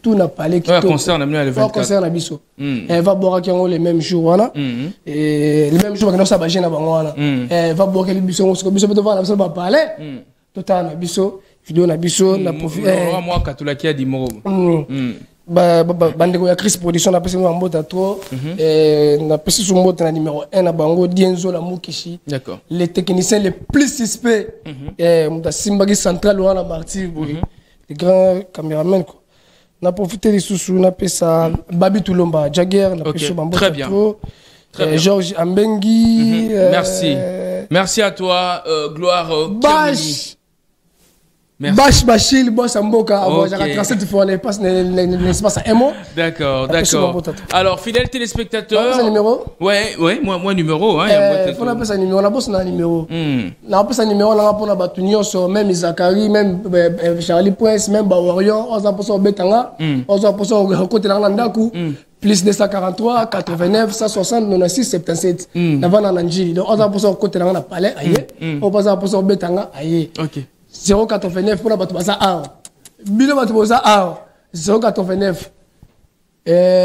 Tout n'a parlé. Ouais, concert, on a mis à l'événement. Concert, on a mis elle va boire qui ont les mêmes jours, voilà. Et les mêmes jours, on a ça, on a elle va boire les bisous, on se peut voir, on va parler. Tout à l'heure, bisous. Vidéo na biso na profit moi katulaki a dimoro bandeko ya Chris production na pesi mo mbota trop na pesi so mbota na numéro 1 na bango Dienzo la Mukishi. D'accord. Les techniciens les plus suspects muta Simbagi central wana Martyr les grands caméramans quoi. Na profiter les sous na pesa Babi Tulomba Jagger na pesi mbota très bien. Georges Ambengi merci à toi gloire Bash Bash Bachil, Boss Amboka, j'ai tracé il faut l'espace à Emo. D'accord. Alors, fidèles téléspectateurs. Un numéro? Ouais, moi numéro. On appelle ça numéro, on a bossé dans un numéro. On appelle ça numéro, on a pour la Batunio, même Zachary, même Charlie Prince, même Bawarion, on a pour ça au Betanga, on a pour ça au côté de l'Andakou. Plus 243, 89, 160, 96, 77. Avant l'Ananji. Donc, on a pour ça au côté de l'Andakou, palais, aïe. On a pour ça au Betanga, aïe. Ok. 089 pour la Batoubaza 1. Bilo Batoubaza 1. 089.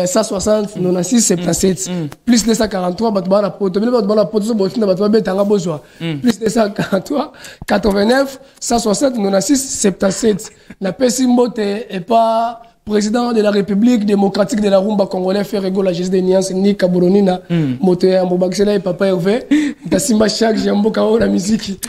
160, 96, 77. Plus 243, Batouba la Poto. Bilo Batouba la Poto, Batouba Betanga Bozwa. Plus 243, 89, 160, 96, 77. La Pessimbote est pas président de la République démocratique de la Rumba congolais, Ferrego, la geste de Niance, Ni Kaboronina, Moteur, Mbobaxela et Papa Hervé, Tassimba Chak, Jambo Kao, la musique.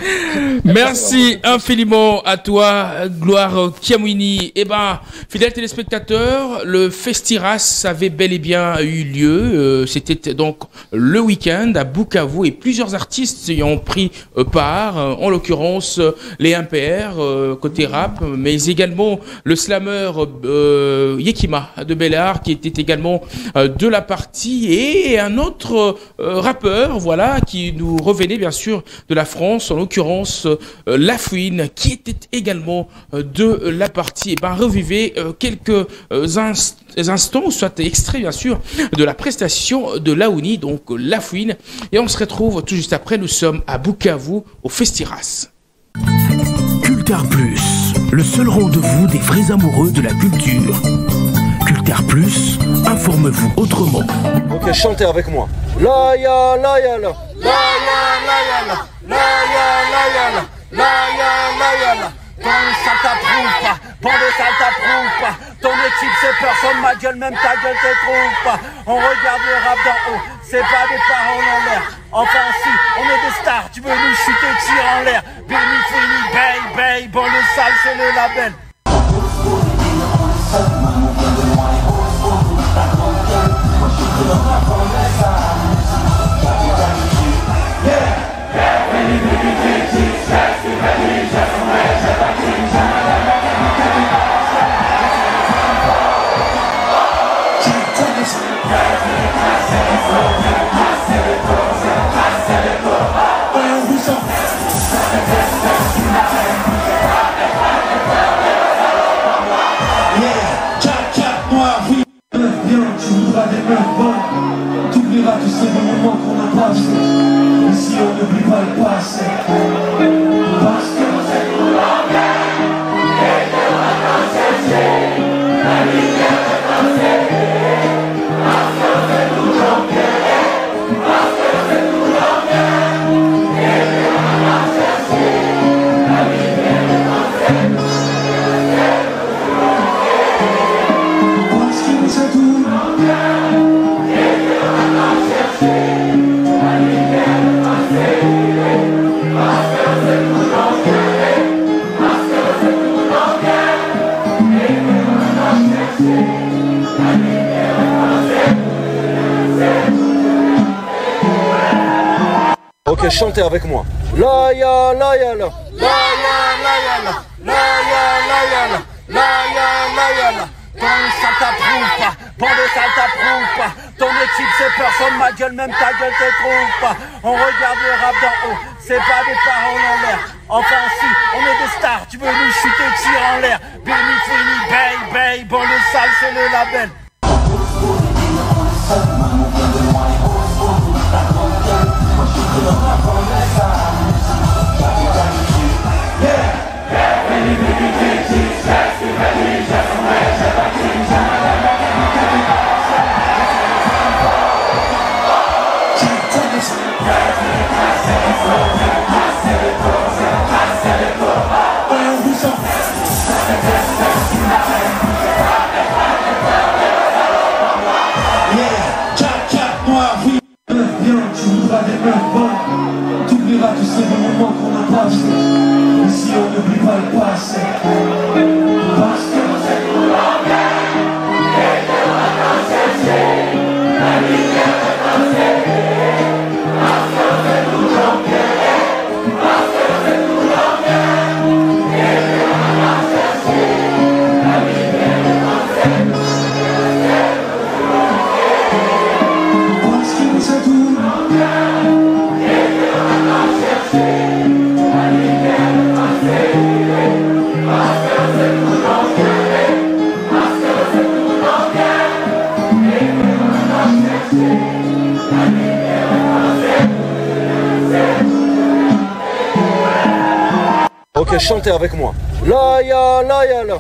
Merci infiniment à toi, Gloire Kiamwini. Eh ben, fidèles téléspectateurs, le Festiras avait bel et bien eu lieu. C'était donc le week-end à Bukavu et plusieurs artistes y ont pris part, en l'occurrence les MPR côté rap, mais également le slammer Yekima de Bellard qui était également de la partie et un autre rappeur voilà qui nous revenait bien sûr de la France, en l'occurrence Lafouine qui était également de la partie. Et ben revivez quelques instants, soit extraits bien sûr de la prestation de Laouni, donc Lafouine, et on se retrouve tout juste après. Nous sommes à Bukavu au Festiras. Cultar Plus, le seul rendez-vous des vrais amoureux de la culture. Cultar Plus, informe-vous autrement. Ok, chantez avec moi. La ya la ya la, la ya la ya la, la ya la ya la, la ya la ya la. Bande ça t'approuve pas, bande ça t'approuve pas. Ton équipe c'est personne, ma gueule même ta gueule te trouve pas. On regarde le rap d'en haut, c'est pas des paroles en l'air. Enfin si, on est des stars, tu veux nous chuter, tire en l'air. Béni, fini, bay, bay, bon le sale c'est le label. des meufs bonnes. T'oublieras tous ces bons moments qu'on a passés. Ici on n'oublie pas le passé. Parce que c'est tout l'enfer. Et que l'on va chercher. La lumière est passée. Parce que c'est tout l'enfer. Parce que c'est tout l'enfer. Et que l'on va chercher. La lumière est passée. Parce que c'est tout l'enfer. Et que l'on va chercher. La lumière est passée. Parce que c'est tout l'enfer. Parce que c'est tout l'enfer. Et que l'on va chercher. La lumière est passée. Ok, chantez avec moi. La ya la ya la. La ya la ya la. La ya la ya la. La ya la ya la. Bande ça t'approuve pas. Bande ça t'approuve pas. Ton équipe c'est personne, ma gueule, même ta gueule te trouve pas. On regarde le rap d'en haut, c'est pas des paroles en l'air. Enfin si, on est des stars, tu veux nous chuter, tire en l'air. Béni, fini, bay, bay, bande sale, c'est le label. T'oublieras tous ces bons moments qu'on a passés. Ici on n'oublie pas le passé. Parce que c'est tout l'enfer. Et que l'on va chercher. La lumière est passée. Parce que c'est tout l'enfer. Parce que c'est tout l'enfer. Et que l'on va chercher. La lumière est passée. Parce que c'est tout l'enfer. Ok, chantez avec moi. La ya la ya la. La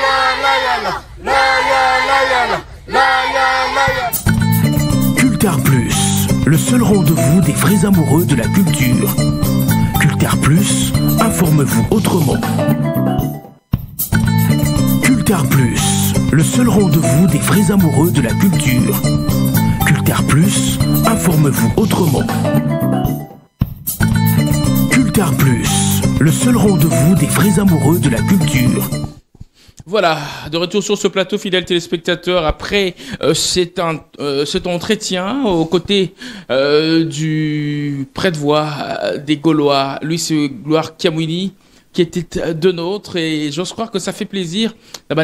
ya la ya la. La ya la ya la. La ya la ya la. Cultar Plus, le seul rendez-vous des vrais amoureux de la culture. Cultar Plus, informe-vous autrement. Cultar Plus, le seul rendez-vous des vrais amoureux de la culture. Cultar Plus, informe-vous autrement. Cultar Plus, le seul rendez-vous des vrais amoureux de la culture. Voilà, de retour sur ce plateau, fidèles téléspectateurs, après cet entretien aux côtés du prêtre-voix des Gaulois, Louis Gloire Kiamwini, qui était de nôtres, et j'ose croire que ça fait plaisir à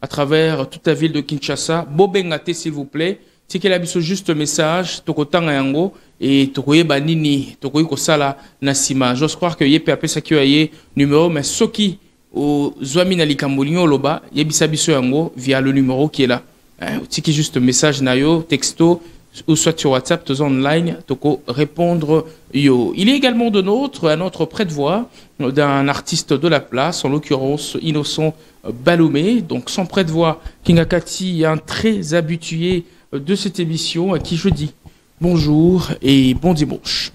travers toute la ville de Kinshasa. Bobengate, s'il vous plaît, c'est qu'il a mis juste message, tokotanga yango, et tokoye banini, tokoye kosala nasima. J'ose croire que yepe apé sakyoye numéro, mais soki au Zouamina Likamboligno Loba, Yebisabiso Yango via le numéro qui est là. Tiki juste message nayo, texto, ou soit sur WhatsApp, tous online, toko répondre yo. Il est également de nôtre, un autre prête-voix d'un artiste de la place, en l'occurrence Innocent Baloumé. Donc son prête-voix, Kingakati, un très habitué de cette émission, à qui je dis bonjour et bon dimanche.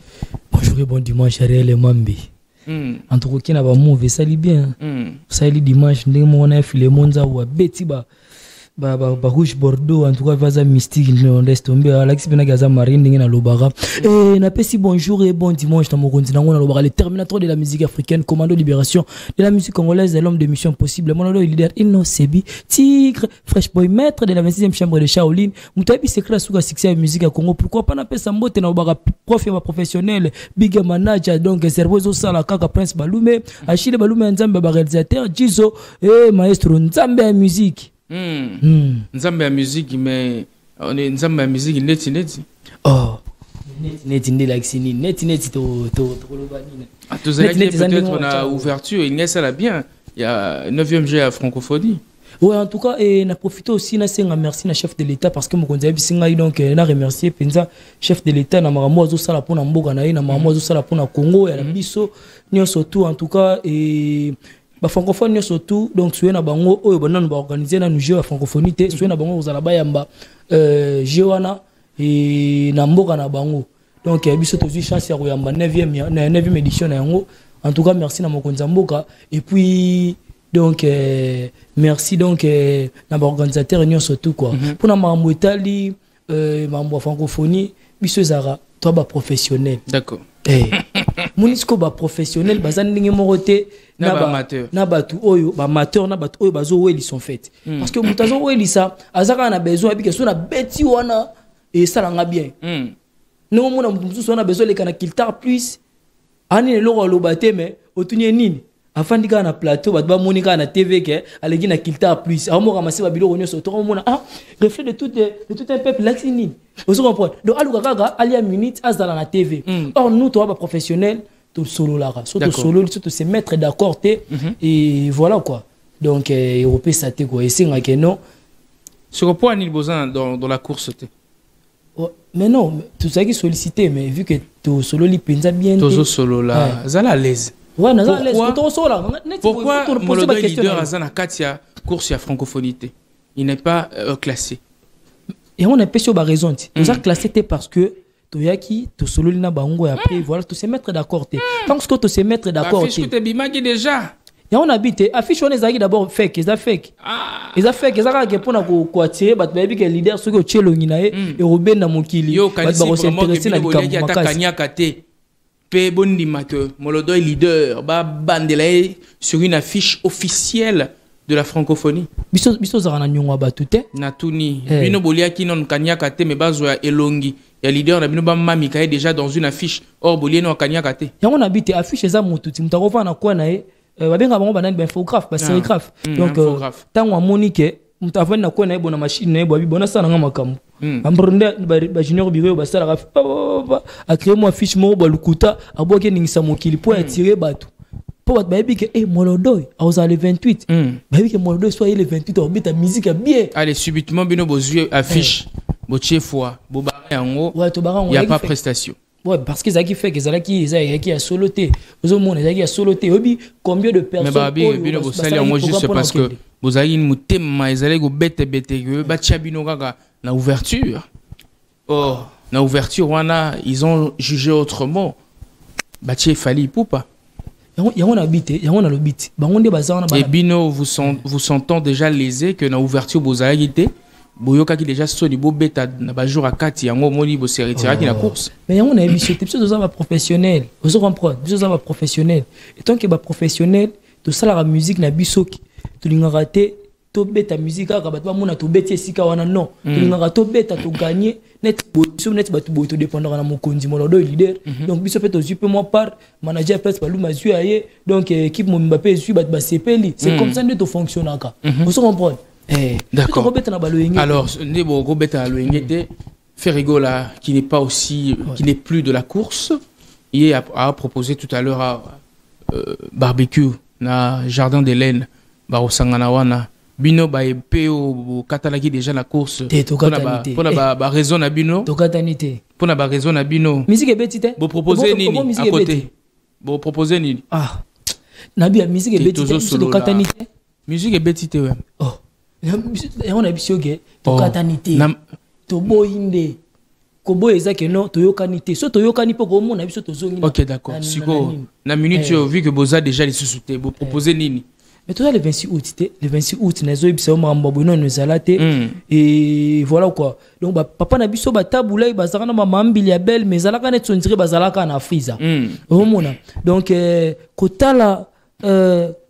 Bonjour et bon dimanche, Ariel et Mambi. En tout cas, on a mauvais, ça lit bien. Ça lit dimanche, on a filé monza ou beti ba rouge bordeaux, en tout cas vaza mystique, on laisse tomber à l'expérience gaza marine na lobara. Et na pesi bonjour et bon dimanche dans mon continent, on a lobara le terminateur de la musique africaine, commando libération de la musique congolaise et l'homme de mission possible. Mon nom est leader Inno Sebi, tigre, fresh boy maître de la 26e chambre de Shaolin. Mutabi secret suka succès musique à Congo. Pourquoi pas na pesa mbote na lobara prof et professionnel, big manager donc cerveau sala kaka Prince Balume, Achille Balume nzambe ba réalisateur Jizo et maestro nzambe musique. Nzambe ya musique, mais on est Nzambe ya musique neti. Oh, neti like sini neti to peut-être on a ouverture, il y a ça là bien. Il y a 9e G à francophonie. Ouais, en tout cas, et n'a profité aussi, na senga merci na chef de l'État parce que mon conseiller bisinga donc na remercier penza chef de l'État na maramo azo sala pona mboka na na maramo azo sala pona Congo ya la biso nyo surtout en tout cas et ba francophone nyo surtout donc soyez na bango oyo banana ba organiser na jeu ya francophonie te soyez na bango ozala bayamba jewana et na mboka na bango donc biso tozi chance ya koyamba 9e édition na yango en tout cas merci na mokonza mboka et puis donc merci donc na organisateur union surtout quoi pour na mambo etali mambo francophonie biso zara toi ba professionnel d'accord munisco ba professionnel bazan ndenge morote na ba amateur na batu oyo ba amateur na batu oyo bazo weli sont faites parce que mutazo weli ça azaka na besoin bi que so na beti wana et ça langa bien non mona mutu so na besoin le kana kiltar plus ani le lo baté mais otunye nini afin de gagner plateau bat ba monika na TV ke alegi na kiltar plus amo ramasser ba bilo nyonso to mona reflet de tout un peuple là nini vous comprenez donc aluka kaka alia minute azala na TV or nous toi ba professionnel tout solo là surtout solo surtout se mettre d'accord et voilà quoi donc européen ça te quoi et c'est que non sur point il besoin dans la course te mais non tout ça qui sollicité mais vu que tout solo li penza bien tout solo là zala à l'aise. Ouais, pourquoi Molodo est leader à la Katia course à francophonie? Il n'est pas classé. Et on a pas sur la raison. Nous avons classé parce que Toyaki, to solo lina bango et après voilà, tu se mettre d'accord. Tant que tu se mettre d'accord. Affiche que tu bimagi déjà. Et on habite affiche on est d'abord fake, ils a fake. Ils a fake, ils a que pour na ko attirer bat baby que leader ce que chelo nginae et Robin na mokili. Yo kanisi s'intéresser na likambo makasi. Pe bondima que Molodo est leader ba bandela sur une affiche officielle de la francophonie. Biso zara na nyongwa batute na tuni bino boliaki non kanyaka te me bazo ya elongi ya leader na bino ba mami kae déjà dans une affiche or bolieno kanyaka te yango na bite affiche za mututi mutako na kwa na babenga bango banani ba infographe ba sérigraphe donc tango amonike mutavani na kwa na bona machine na bo bona sana nga makambo ambrunde ba junior biro ba sala a créé moi affiche mo ba lukuta aboke ningisa mokili pour attirer bato pour ba bi que Molodo aux le 28 ba bi que Molodo soit le 28 on bita musique bien allez subitement bino bozu affiche bo chefwa bo ba yango il y a pas prestation. Ouais, parce que ça qui fait que ça qui a soloté aux hommes ça qui a soloté obi combien de personnes mais babi bino bo sali moi juste parce que vous avez une mutema ezale go bete que ba chabino gaga na ouverture na ouverture wana ils ont jugé autrement batie fali poupa yango na bité yango na lobiti bango nde bazana et bino vous sentons déjà lésé que na ouverture bozalaki te boyoka ki déjà soni bo beta na ba jour à 4 yango moni bo se retirer la course mais yango na émission te biso za ba professionnel vous comprendre biso za ba professionnel et tant que ba professionnel to sala la musique na bisoki to lingaka te to beta musique aka bato ba mona to beti esika wana non to lingaka to beta to gagner net biso net bato boy to dépendre na mokonzi Molodo leader donc biso peut to jupe moi par manager place ba luma zu aye donc équipe mo Mbappé zu bato ba sepeli c'est comme ça nde to fonctionne aka vous comprendre d'accord alors nebo Robeta Loengete Ferrigo là qui n'est pas aussi qui n'est plus de la course il a proposé tout à l'heure à barbecue na jardin d'Hélène barosangana wana bino ba epeo katalaki déjà la course pour la raison na bino tokatanité pour la raison na bino musique ebetite bo proposer nini à côté bo proposer nini na bia musique ebetite tokatanité musique ebetite ouais on a bisioge tokatanité to boyinde ko boyeza ke non toyokanité so toyokani po ko mona biso tozongi OK d'accord siko na minute vu que boza déjà les sous-souté bo proposer nini mais tout ça le 26 août nazo ibisa mambo bono nous alate et voilà quoi donc papa na biso batabula bazaka na mamambili ya belle mais alaka net sondire bazalaka na friza omona donc kotala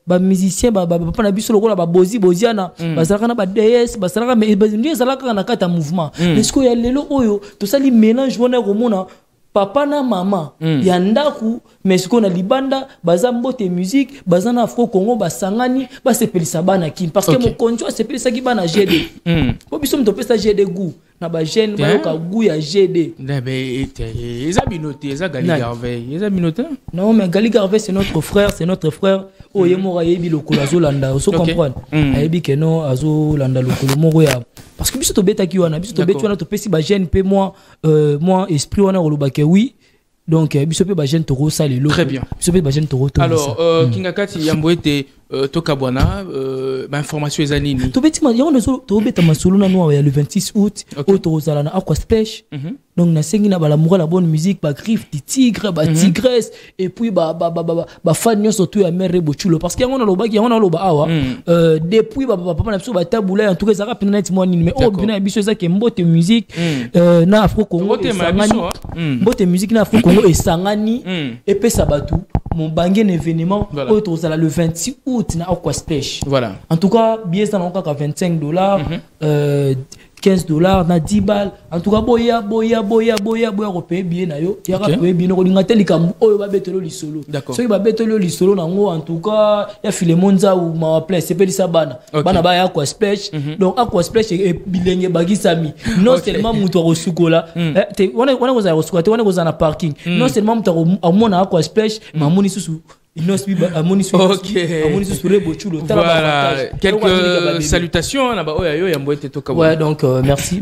ba musicien papa na biso lokola ba boziana bazalaka na ba DS bazalaka mais ndio zalaka na kata mouvement est-ce que ya lelo oyo to sali mélange wana komona papa na mama ya ndaku mais ce qu'on a libanda baza mbote musique baza na Afro Congo basangani basepelisa bana kim parce que mon konjo sepelisa ki bana GD po biso mto pesa GD goût na ba jeune ba ka guya GD. Mais ils abinoté, ils Gali Garvey, ils abinoté. Non mais Gali Garvey c'est notre frère, Oh yemora yebi lokolo azolanda, on se comprendre. Ayebi que non azolanda lokolo moko ya. Parce que biso to beta ki wana, biso to beta wana to pesi ba jeune pe moi esprit wana roloba ke oui. Donc biso pe ba jeune toro ça les très bien. Biso pe ba jeune toro. Alors Kingakati Yamboete Tokabwana, information ezanini. To beti ma yona to beta masolo na noa ya le 26 août au Torozala na Aqua Splash. Donc na sengi na balamoura la bonne musique, ba griffe di tigre, ba tigresse et puis ba fan nyo surtout ya mère Bochulo parce qu'il y a on loba qui on loba awa depuis papa na biso ba tabula en tout cas ça rapide net moi mais oh bina biso ça que mbote musique na Afro Congo mbote musique na Afro Congo et sangani et pe sabatu mon bangé événement au Torozala le 26 août na Aqua Splash. Voilà. En tout cas billet ça encore à $25 $15 na 10 balles. En tout cas boya repé bien na yo ya repé bien ko linga telikambu oyo ba betelo li solo. So ba betelo li solo nango en tout cas ya Filemonza ou ma plein c'est pelisa bana bana ba ya Aqua Splash. Donc Aqua Splash et bilenge bagisami non seulement muto rosukola te wana ko za rosukola te wana ko za na parking non seulement muto amona Aqua Splash mamoni susu. Voilà, quelques salutations. Ouais, donc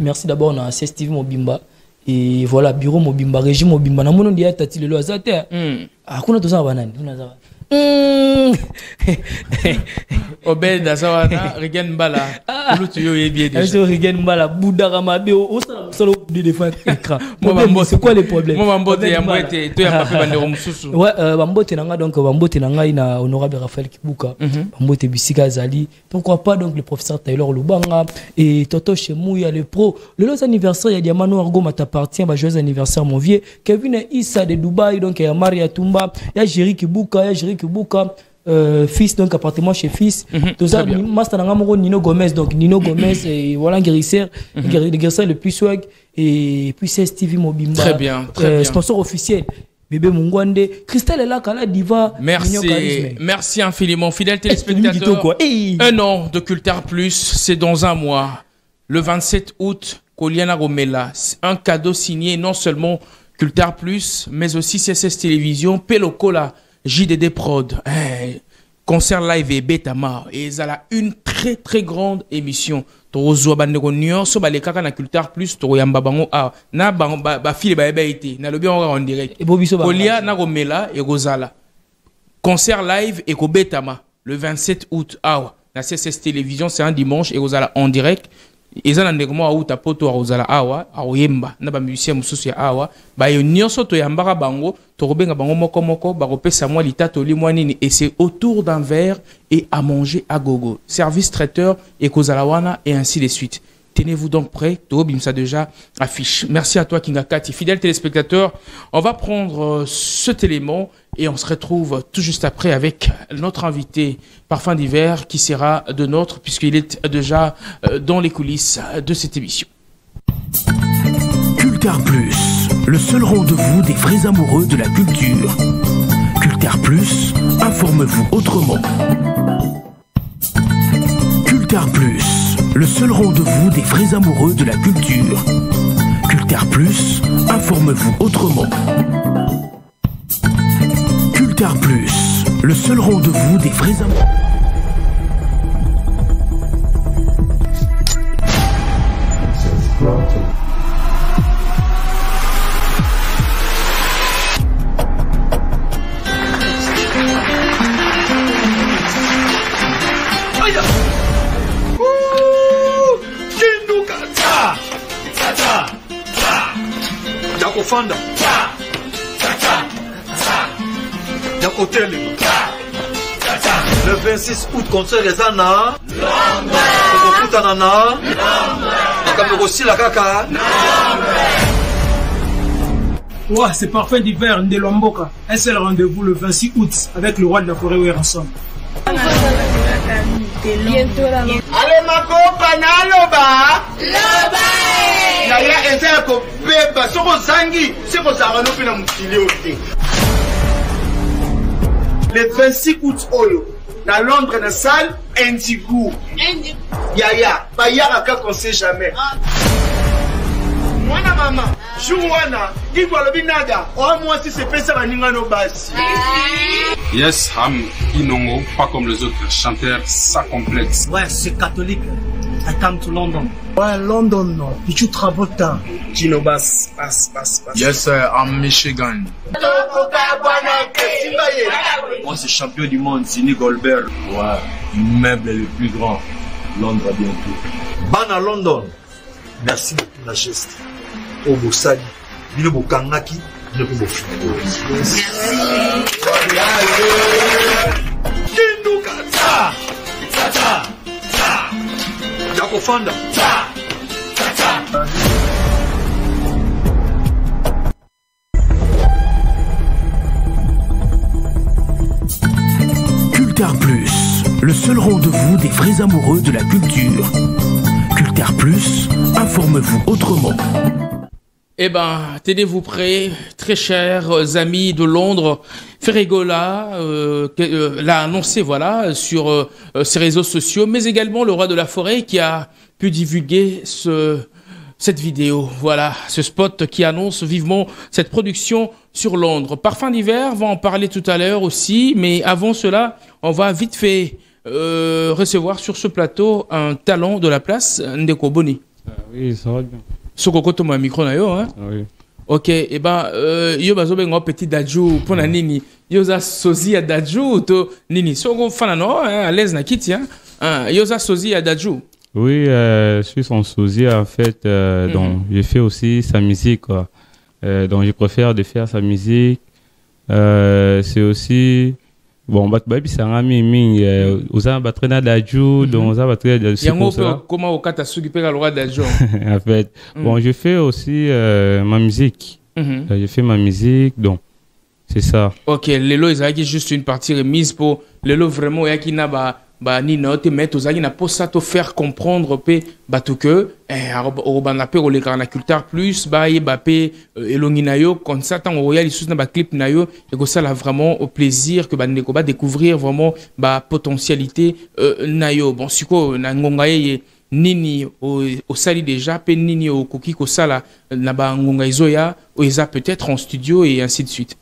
merci d'abord à Steve Mobimba. Et voilà, bureau Mobimba, régime Mobimba. Na mono dia tati lelo azate. Kuna toza banani, kuna za. Obed Dazawana, Regen Bala. Regen Bala, Boudara Mabe, au solo de défense écran. C'est quoi les problèmes? Moi, Bambote, Yambote, toi, Yambote, Bandero Moussou. Ouais, Bambote Nanga, donc Bambote Nanga, il a honorable Raphaël Kibuka, Bambote Bissika Zali. Pourquoi pas donc le professeur Taylor Lubanga et Toto Chemou, il y a le pro. Le lot anniversaire, il y a Diamano Argo, t'appartient, joyeux anniversaire, mon vieux. Kevin Issa de Dubaï, donc il y a Maria Tumba, il y a Jerry Kibuka, il y a Jerry Kibuka. Fils donc appartement chez Fils tout ça master ngamoko Nino Gomez donc Nino Gomez et voilà guérisseur le plus swag et puis c'est Stevie Mobimba très bien sponsor officiel Bébé Mungwande Christelle est là Kala Diva merci infiniment fidèle téléspectateur. Un an de Culture Plus c'est dans un mois le 27 août Koliana Romela un cadeau signé non seulement Culture Plus mais aussi CSS Télévision Pelocola JDD Prod, concert live et Betama, et ça a une très grande émission. Tozo bandeko nyonso ba lekaka na Culture Plus to yamba bango na ba file ba été na lobi en direct. Kolia na Romela et Rosala. Concert live et ko Betama le 27 août na CSS Télévision, c'est un dimanche et Rosala en direct. Eza na ndeko au tapoto Rosala awa aoyemba na ba musicien mususu ya awa ba yo nyonso to yambaka bango to robenga bango moko ba kopesa mwa litato limwanini et c'est autour d'un verre et à manger à gogo service traiteur et kozalawana et ainsi de suite. Tenez-vous donc prêts, Tobim ça déjà affiche. Merci à toi Kingakati, fidèle téléspectateur. On va prendre cet élément et on se retrouve tout juste après avec notre invité Parfum d'hiver qui sera de nôtre puisqu'il est déjà dans les coulisses de cette émission. Culture Plus, le seul rendez-vous des vrais amoureux de la culture. Culture Plus, informe-vous autrement. Culture Plus, le seul rendez-vous des vrais amoureux de la culture. Culture Plus, informe-vous autrement. Culture Plus, le seul rendez-vous des vrais amoureux. Fanda Hotel le 26 août concert les Anna Nana Ouais, c'est Parfum d'hiver de Lomboka. Un seul rendez-vous le 26 août avec le roi de la forêt ensemble. Allez ma copa naloba Naya eza ko beba soko zangi soko zangano pena mukile ote. Le 26 août oyo na Londres na salle Indigo. Yaya, ba yaka ka conseil jamais. Mwana mama, Jouana, Igwa Lobinada, oh moi si c'est ça va n'ingano basi. Yes, Ham, Inongo, pas comme les autres chanteurs, ça complexe. Ouais, c'est catholique. I come to London. Ouais, London, non. Tu travailles tant. Chino Bass, pass. Yes, sir, I'm Michigan. Moi, c'est champion du monde, Zini Goldberg. Ouais, l'immeuble le plus grand. Londres bientôt. Ban à London. Merci de la geste. Au Boussali, il est beau Kangaki, il est beau Figo. Yako Fanda. Cultar Plus, le seul rendez-vous des vrais amoureux de la culture. Cultar Plus, informe-vous autrement. Eh ben, tenez-vous prêts, très chers amis de Londres. Ferregola l'a annoncé, voilà, sur ses réseaux sociaux, mais également le roi de la forêt qui a pu divulguer cette vidéo. Voilà, ce spot qui annonce vivement cette production sur Londres. Parfum d'hiver, va en parler tout à l'heure aussi, mais avant cela, on va vite fait recevoir sur ce plateau un talent de la place, Ndeko Boni. Oui, ça va bien. Soko to ma micro na yo, hein? Oui. Ok, et ben yo bazo bengo petit dadju pour na nini. Yo za sozi ya dadju to nini. Soko fana no, à l'aise na kiti, hein? Yo za sozi ya dadju. Oui, je suis son sosie en fait, donc je fais aussi sa musique quoi. Donc je préfère de faire sa musique. C'est aussi bon, bah puis ça a mis aux abatrena d'adjou, donc aux abatrena d'adjou. Yango comment au kata sugi pega le roi d'adjou. En fait, bon, je fais aussi ma musique. Je fais ma musique, donc c'est ça. Ok, lelo ezaki juste une partie remise pour lelo vraiment yaki na ba ni note mettre aux na posa to faire comprendre pe batu que au bana pe le kana culture plus ba yeba pe elongi na yo comme ça tant royal sous na ba clip na yo et que ça là vraiment au plaisir que bande ko ba découvrir vraiment ba potentialité na yo bon siko na ngonga ye nini au sali déjà pe nini au koki ko sala na ba ngonga izoya ou eza peut-être en studio et ainsi de suite.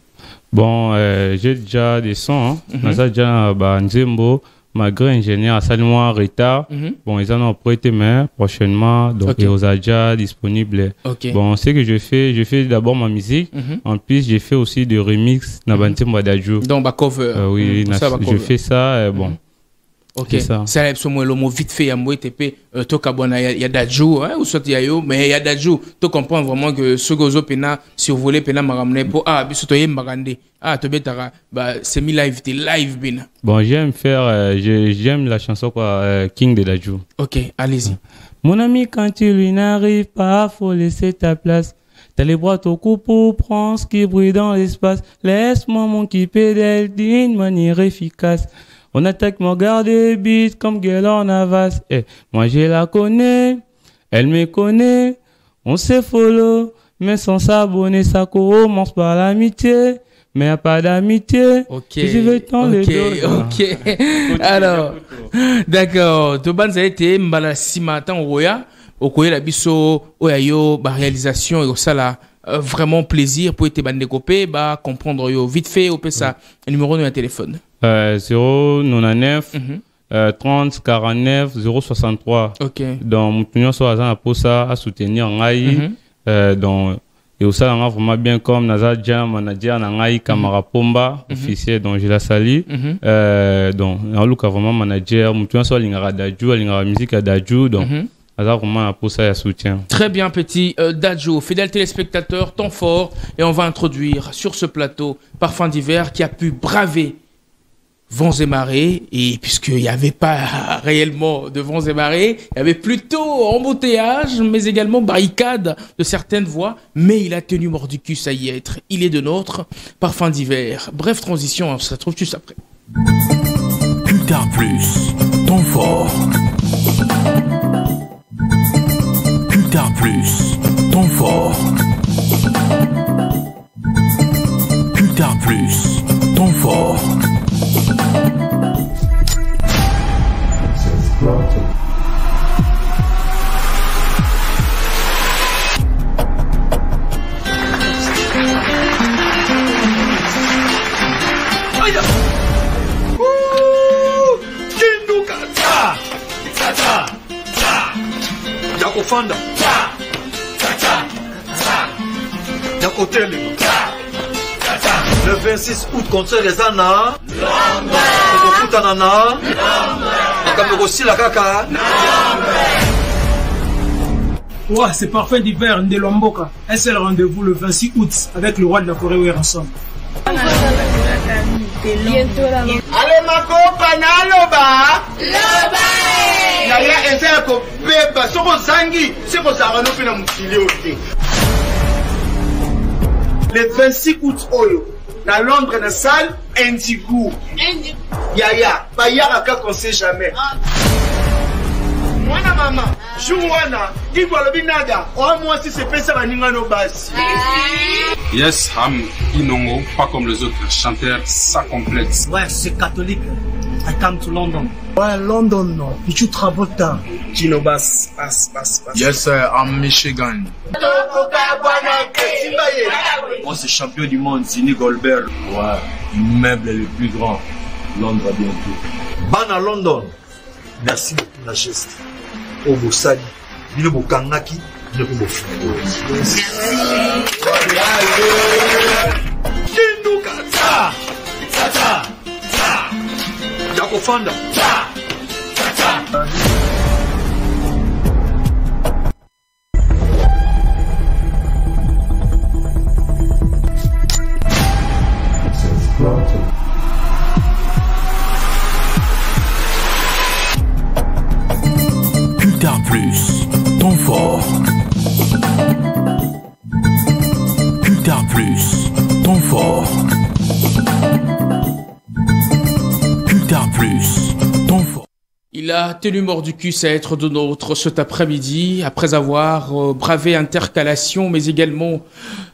Bon, j'ai déjà des sons, naza déjà ba nzembo malgré ingénieur à Salmois retard, bon, ils en ont prêté mais prochainement, donc ils sont déjà disponibles. Bon, ce que je fais d'abord ma musique, en plus j'ai fait aussi des remix na bantemba d'adjou. Donc, cover. Oui, je fais ça, bon. Ok, ça est le mot vite fait, il y a un TP, il y a d'adjou, ou soit il y a yo, mais il y a d'adjou, tu comprends vraiment que ce que vous avez survolé, pena maramne pour bisoto yé magande. Tu bêtara, c'est mi live, t'es live bin. Bon, j'aime la chanson quoi, King de d'adjou. Ok, allez-y. Mon ami, quand tu lui n'arrives pas, faut laisser ta place. T'as les bras au cou pour prendre ce qui brille dans l'espace. Laisse-moi mon qui pédale d'une manière efficace. On attaque mon garde des beats comme gueule en avance. Moi je la connais, elle me connaît. On se follow, mais sans s'abonner, ça commence par l'amitié. Mais y a pas d'amitié. Ok. Je vais dans le dos. Ok. Alors, d'accord. Toban ça a été mbala simatan roya. Okoye la biso oyayo ba réalisation et ça là. Vraiment plaisir pour être bandekopé, comprendre yo vite fait au ça numéro de téléphone 099 30 49 063. Ok. Donc mon pignon soit à pour ça à soutenir ngai donc et aussi on a vraiment bien comme Naza Jam manager ngai Kamara Pomba officier donc je la salue donc on look vraiment manager mon pignon soit lingara d'adjou lingara musique d'adjou donc pour ça, soutien. Très bien, petit Dadjo, fidèle téléspectateur, temps fort. Et on va introduire sur ce plateau Parfum d'hiver qui a pu braver vents et marées. Et puisqu'il n'y avait pas réellement de vents et marées, il y avait plutôt embouteillage, mais également barricade de certaines voies. Mais il a tenu mordicus à y être. Il est de notre Parfum d'hiver. Bref transition, on se retrouve juste après. Cultar Plus, temps fort. Cultar Plus, temps fort. Cultar Plus, temps fort. Yakofanda. Yakotele. Le 26 août contre les Ana. Kokutanana. Kamerosi la kaka. Ouais, c'est parfait d'hiver, Ndelomboka. Un seul rendez-vous le 26 août avec le roi de la Corée ensemble. Ale makopa na loba yaya eza ya kobeba soko zangi soko zara no pe na mokili ote. Le 26 août oyo na Londres na salle Indigo yaya bayaka qu'on sait jamais. Mwana mama jour wana digo alobi nada o moi si c'est pesa baninga no basi. Yes, Ham Inongo, pas comme les autres chanteurs, ça complexe. Ouais, c'est catholique. I come to London. Ouais, London, non. Tu travailles tard. Kino bass. Yes, sir, I'm Michigan. Moi, c'est champion du monde, Zini Goldberg. Ouais, l'immeuble le plus grand. Londres bientôt. Bana London. Merci pour la geste. Au Bosali. Bino Bokangaki. Bino Bofungoli. Yakofanda. Cultar Plus, ton fort. Cultar Plus, ton fort. Cultar Plus, ton fort. Il a tenu mort du cul à être de nôtre cet après-midi, après avoir bravé intercalation, mais également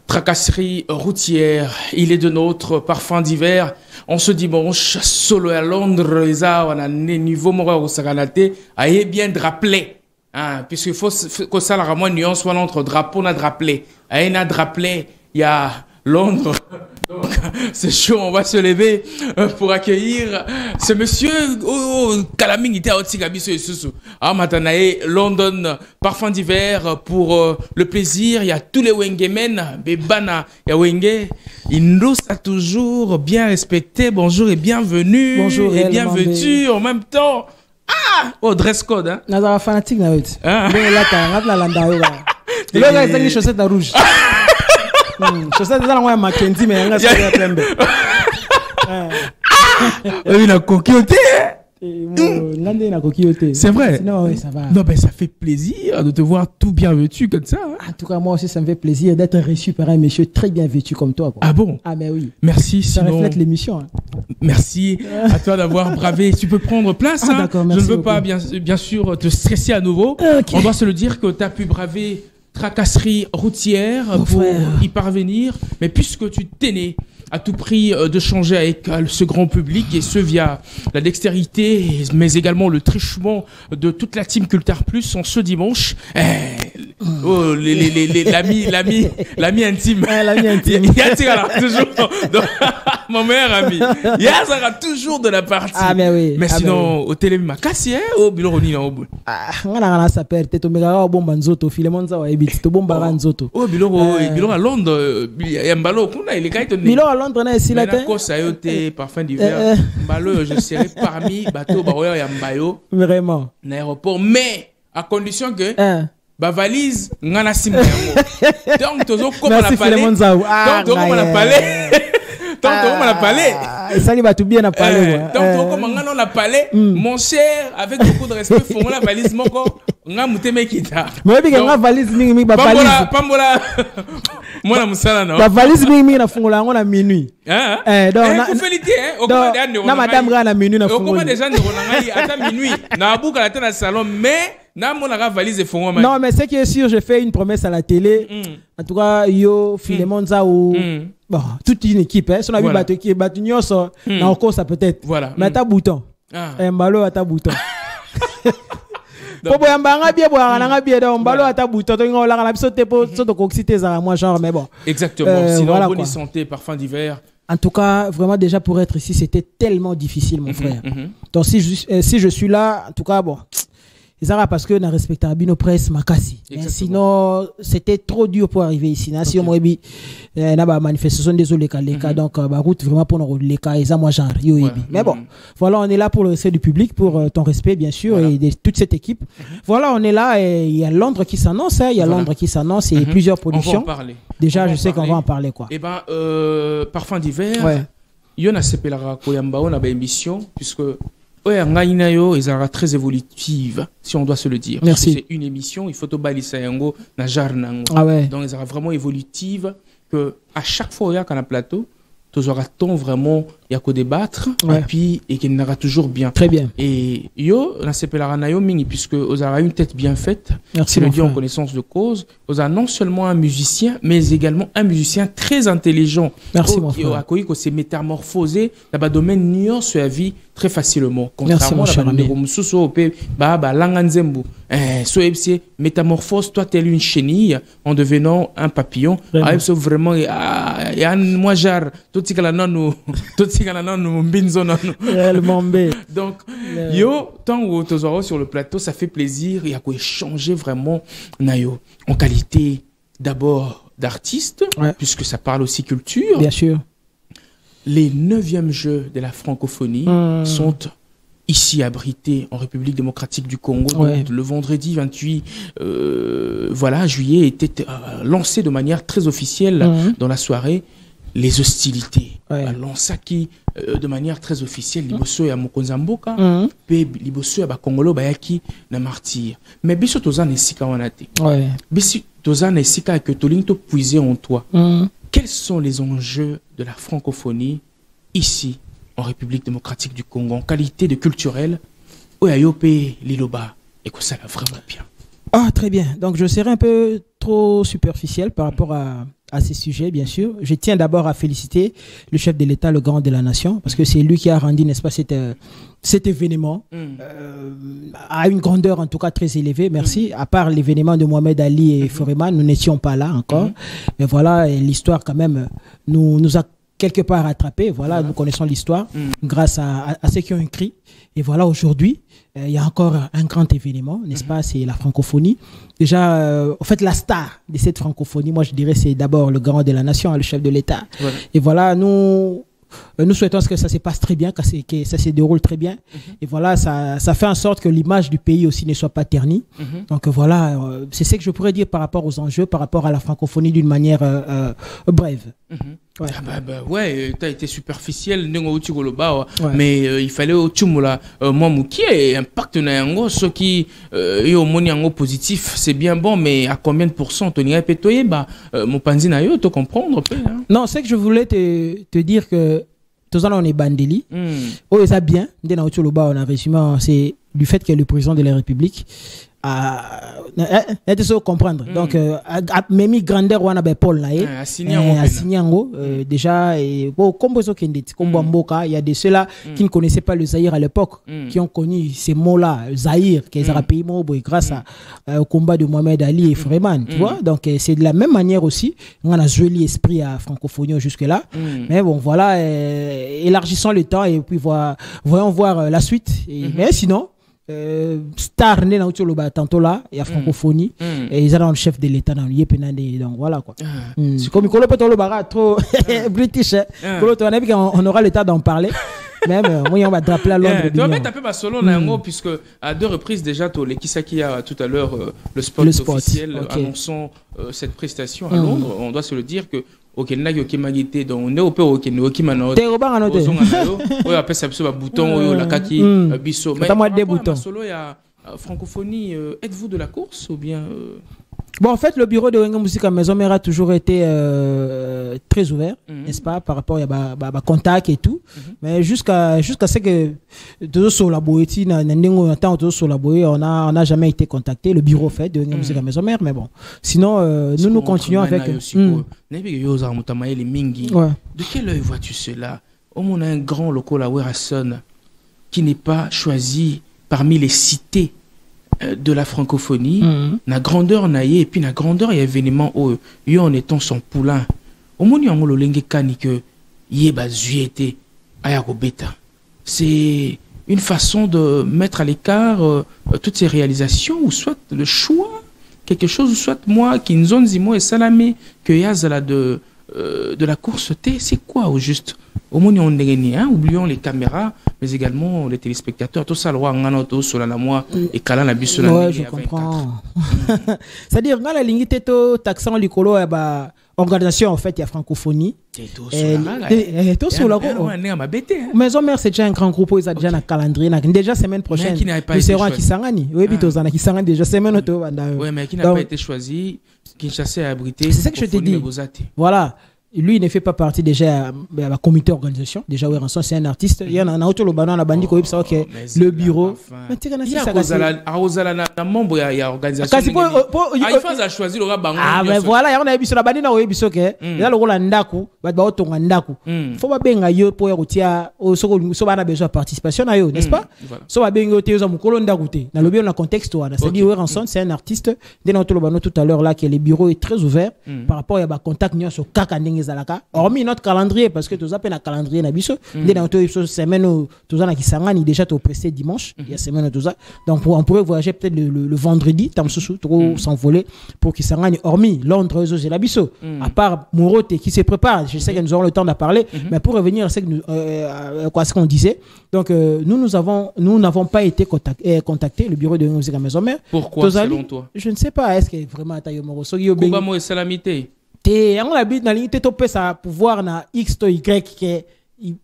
tracasserie routière. Il est de notre parfum d'hiver. En ce dimanche, solo à Londres, on a un niveau moral au Saganate, a bien de rappeler. Hein, puisqu'il faut que ça la moins nuance soit entre drapeau et drapelet. A un drapelet, il y a Londres. Donc, c'est chaud, on va se lever pour accueillir ce monsieur. Kalaming était au Tsigabiso et Soussou. Ah, Matanae, London, parfum d'hiver pour le plaisir. Il y a tous les Wengemen, Bebana, il y a Wenge. Il nous a toujours bien respecté. Bonjour et bienvenue. Bonjour et bien vêtu en même temps. Ah! Oh, dress code, hein? Nazara fanatique, na oui. Ben là, t'as la landa. Le gars, il a des chaussettes rouges. Chaussettes là, on a Mackenzie, mais on a ça à pembe. Il a coquilleté. C'est vrai. Non, oui, ça va. Non, ben, ça fait plaisir de te voir tout bien vêtu comme ça. Hein. En tout cas, moi aussi, ça me fait plaisir d'être reçu par un monsieur très bien vêtu comme toi. Quoi. Ah bon? Ah, mais oui. Merci. Ça reflète l'émission. Hein. Merci à toi d'avoir bravé. Tu peux prendre place. Ah, d'accord, merci. Je ne veux beaucoup. pas, bien sûr, te stresser à nouveau. Okay. On doit se le dire que tu as pu braver tracasserie routière pour y parvenir. Mais puisque tu t'es né à tout prix de changer avec ce grand public et ce via la dextérité mais également le trichement de toute la team Cultar Plus en ce dimanche. Oh, l'ami intime. L'ami intime. Il y a toujours mon meilleur ami. Il y a toujours de la partie. Ah mais oui. Mais sinon au télé makasi au biloroni na obo. Ah ngana sa perte to megara bomba nzoto Filemon za wa ebiti to bomba nzoto. Oh biloro à Londres ya mbalo kuna ile kaito ni. Biloro à Londres na esila te. Ko sayote parfum d'hiver. Mbalo je serai parmi bateau baroya ya mbayo. Vraiment. L'aéroport mais à condition que ba valise ngana simba yango. Donc tozo comme on a parlé. Donc tozo comme on a parlé. Donc on a parlé. Ça lui va tout bien à parler. Donc comme on a parlé, mon cher avec beaucoup de respect faut la valise moko nga muteme kita. Mais bien nga valise mingi ba valise. Pambola. Moi na musala na. Ba valise mingi na fungola ngo na minuit. Donc na félicité hein. Na madame ga na minuit na fungola. Comment déjà ndeko na ngai ata minuit. Na buka la tena salon mais na mona ga valise fungola. Non mais c'est qui est sûr je fais une promesse à la télé. En tout cas yo Filemon za ou bon toute une équipe hein. Si on a vu battu qui battu nyoso na encore ça peut-être. Voilà. Mais ta bouton. Mbalo ata bouton. Popo yambanga bien boire nga bien donc mbalo ata bouton to ngola na biso te po so to coxité za moi genre mais bon. Exactement. Sinon voilà, bonne santé parfum d'hiver. En tout cas, vraiment déjà pour être ici, c'était tellement difficile mon frère. Donc si je suis là, en tout cas bon, Ezara parce que na respecta bino presse makasi. Sinon c'était trop dur pour arriver ici. Na si on moyebi na ba manifestation désolé leka donc ba route vraiment pour nous leka eza moi genre yo yebi. Mais bon, voilà, on est là pour le respect du public, pour ton respect bien sûr et de toute cette équipe. Voilà, on est là et il y a Londres qui s'annonce, il y a Londres qui s'annonce et plusieurs productions. On va en parler. Déjà, je sais qu'on va en parler quoi. Eh ben Parfum d'hiver. Yona sepelara koyamba on a ba émission puisque Ngainayo est très évolutive, si on doit se le dire. Merci. C'est une émission, il faut to balisa yango na jarnango. Ah ouais. Donc elle sera vraiment évolutive que à chaque fois il y a un plateau, tu auras ton vraiment il y a qu'à débattre et puis et qu'il n'aura toujours bien. Très bien. Et yo na sepelara nayo mingi puisque vous aurez une tête bien faite. Merci. Le dire en connaissance de cause. Vous avez non seulement un musicien mais également un musicien très intelligent. Merci mon frère. Qui a s'est métamorphosé dans le domaine nion sur la vie très facilement. Merci mon cher ami. Métamorphose toi telle une chenille en devenant un papillon. Vraiment moi jar tout ce donc yo tant où tu sur le plateau ça fait plaisir il y a quoi échanger vraiment nayo en qualité d'abord d'artiste puisque ça parle aussi culture bien sûr. Les 9e Jeux de la francophonie sont ici abrités en République démocratique du Congo. Donc, le vendredi 28 juillet était lancé de manière très officielle dans la soirée les hostilités. Lancaki de manière très officielle liboso ya mokonzamboka pe liboso ya ba Congolo bayaki na martyr. Mais biso tozana esika wana te. Biso tozana esika que tolinto puiser en toi. Quels sont les enjeux de la francophonie ici en République démocratique du Congo en qualité de culturel Oyayope Liloba et que ça va vraiment bien. Ah très bien. Donc je serai un peu trop superficiel par rapport à ces sujets, bien sûr. Je tiens d'abord à féliciter le chef de l'État, le grand de la nation, parce que c'est lui qui a rendu, n'est-ce pas, cet événement à une grandeur en tout cas très élevée. Merci. À part l'événement de Mohamed Ali et Foreman, nous n'étions pas là encore. Mais voilà, l'histoire quand même nous a quelque part rattrapé. Voilà, nous connaissons l'histoire grâce à ceux qui ont écrit. Et voilà, aujourd'hui, il y a encore un grand événement, n'est-ce pas? C'est la francophonie. Déjà, en fait, la star de cette francophonie, moi je dirais, c'est d'abord le grand de la nation, le chef de l'État. Et voilà, nous souhaitons que ça se passe très bien, que ça se déroule très bien. Et voilà, ça fait en sorte que l'image du pays aussi ne soit pas ternie. Donc voilà, c'est ce que je pourrais dire par rapport aux enjeux, par rapport à la francophonie d'une manière brève. T'as été superficiel, mais il fallait au tumula, moi mouki et impact na yango, ce qui yo moni yango positif, c'est bien bon, mais à combien de pourcents tu n'y as pétoyé, mon panzi na yo, te comprendre. Non, c'est que je voulais te dire que tous on est bandeli. Oh, ça bien, on a résumé, c'est du fait que le président de la République a de comprendre. Donc, même grandeur, on a Paul là, déjà, il y a de ceux-là qui ne connaissaient pas le Zaïre à l'époque, qui ont connu ces mots-là, Zaïre, qui est un pays grâce au combat de Mohamed Ali et Freeman, tu vois. Donc, c'est de la même manière aussi, on a joué l'esprit à francophonie jusque-là. Mais bon, voilà, élargissons le temps et puis voyons voir la suite. Mais sinon, star né dans le bas tantôt là il y a francophonie et ils ont le chef de l'État dans l'IEPNAD donc voilà quoi c'est comme Kolo peut le barat trop british Kolo on aura le temps d'en parler même moi on va draper à Londres tu vas mettre un peu ma solo là puisque à 2 reprises déjà les Kisaki a tout à l'heure le spot officiel annonçant cette prestation à Londres on doit se le dire que ok nagi ok magité donc ne ope ok ne ok mano te robanga no te oyo appelle ça ba bouton oyo la kaki biso mais moi des boutons solo ya francophonie êtes-vous de la course ou bien Bon, en fait, le bureau de Wenga Musica Maison Mère a toujours été très ouvert, n'est-ce pas, par rapport à contact et tout. Mais jusqu'à ce que on n'a jamais été contacté, le bureau fait de Wenga Musica Maison Mère, mais bon. Sinon, nous continuons avec. De quel œil vois-tu cela? On a un grand local à Werason qui n'est pas choisi parmi les cités de la francophonie, na grandeur naïe et puis na grandeur et événement où yo en étant son poulain au moni en le lenge kani que yeba zuété aya ko beta c'est une façon de mettre à l'écart toutes ces réalisations, ou soit le choix, quelque chose, ou soit moi, qui nous zimo et salamé, que yazala de la course T, c'est quoi au juste? Au moins, on est hein, oublions les caméras, mais également les téléspectateurs. Tout ça, le roi, on a tout sur la moi et Kalan la bus sur la ouais, je comprends. C'est-à-dire, on a la ligne této, taxant l'icolo, organisation en fait, il y a francophonie. Maison Mère, c'est déjà un grand groupe, ils ont déjà un calendrier. Déjà, semaine prochaine, nous serons à Kisangani. Oui, Kisangani déjà, semaine auto. Oui, mais qui n'a pas été choisi, Kinshasa a abrité. C'est ça que je te dis. Voilà. Lui, il ne fait pas partie déjà de la comité d'organisation. Déjà, Ranson, c'est un artiste. Il y en a un autre, le banan, la bandit, qui que le bureau. Mais tu sais, il y a membre, il y a organisation. Il faut choisir le rabbin. Ah, mais voilà, il y a un épisode, la bandit, il y a il y a le rôle Ndaku, il y a un Ndaku. Il faut pas bien que pour retirer, on a besoin de participation, n'est-ce pas? So va bien que tu colon Ndagoute. Dans le bien, dans le contexte, c'est-à-dire, Ranson, c'est un artiste. Dès notre le banan tout à l'heure, là, que le bureau est très ouvert par rapport à contact, sur Kakanding. Hormis notre calendrier, parce que tu as un calendrier na biso, dès dans toute semaine tu as Kisangani déjà tu pressé dimanche, il y a semaine tout ça. Donc on pourrait voyager peut-être le vendredi, tam sous trop s'envoler pour Kisangani. Hormis Londres, c'est la biso. À part Morote qui se prépare, je sais que nous aurons le temps d'en parler, mais pour revenir à ce qu'on disait. Donc nous n'avons pas été contactés, le bureau de musique à Maison Mère. Pourquoi selon toi? Je ne sais pas. Est-ce que vraiment Tayo Moroso Koubamo et Salamité? On habite dans l'unité topé ça pouvoir na X to Y que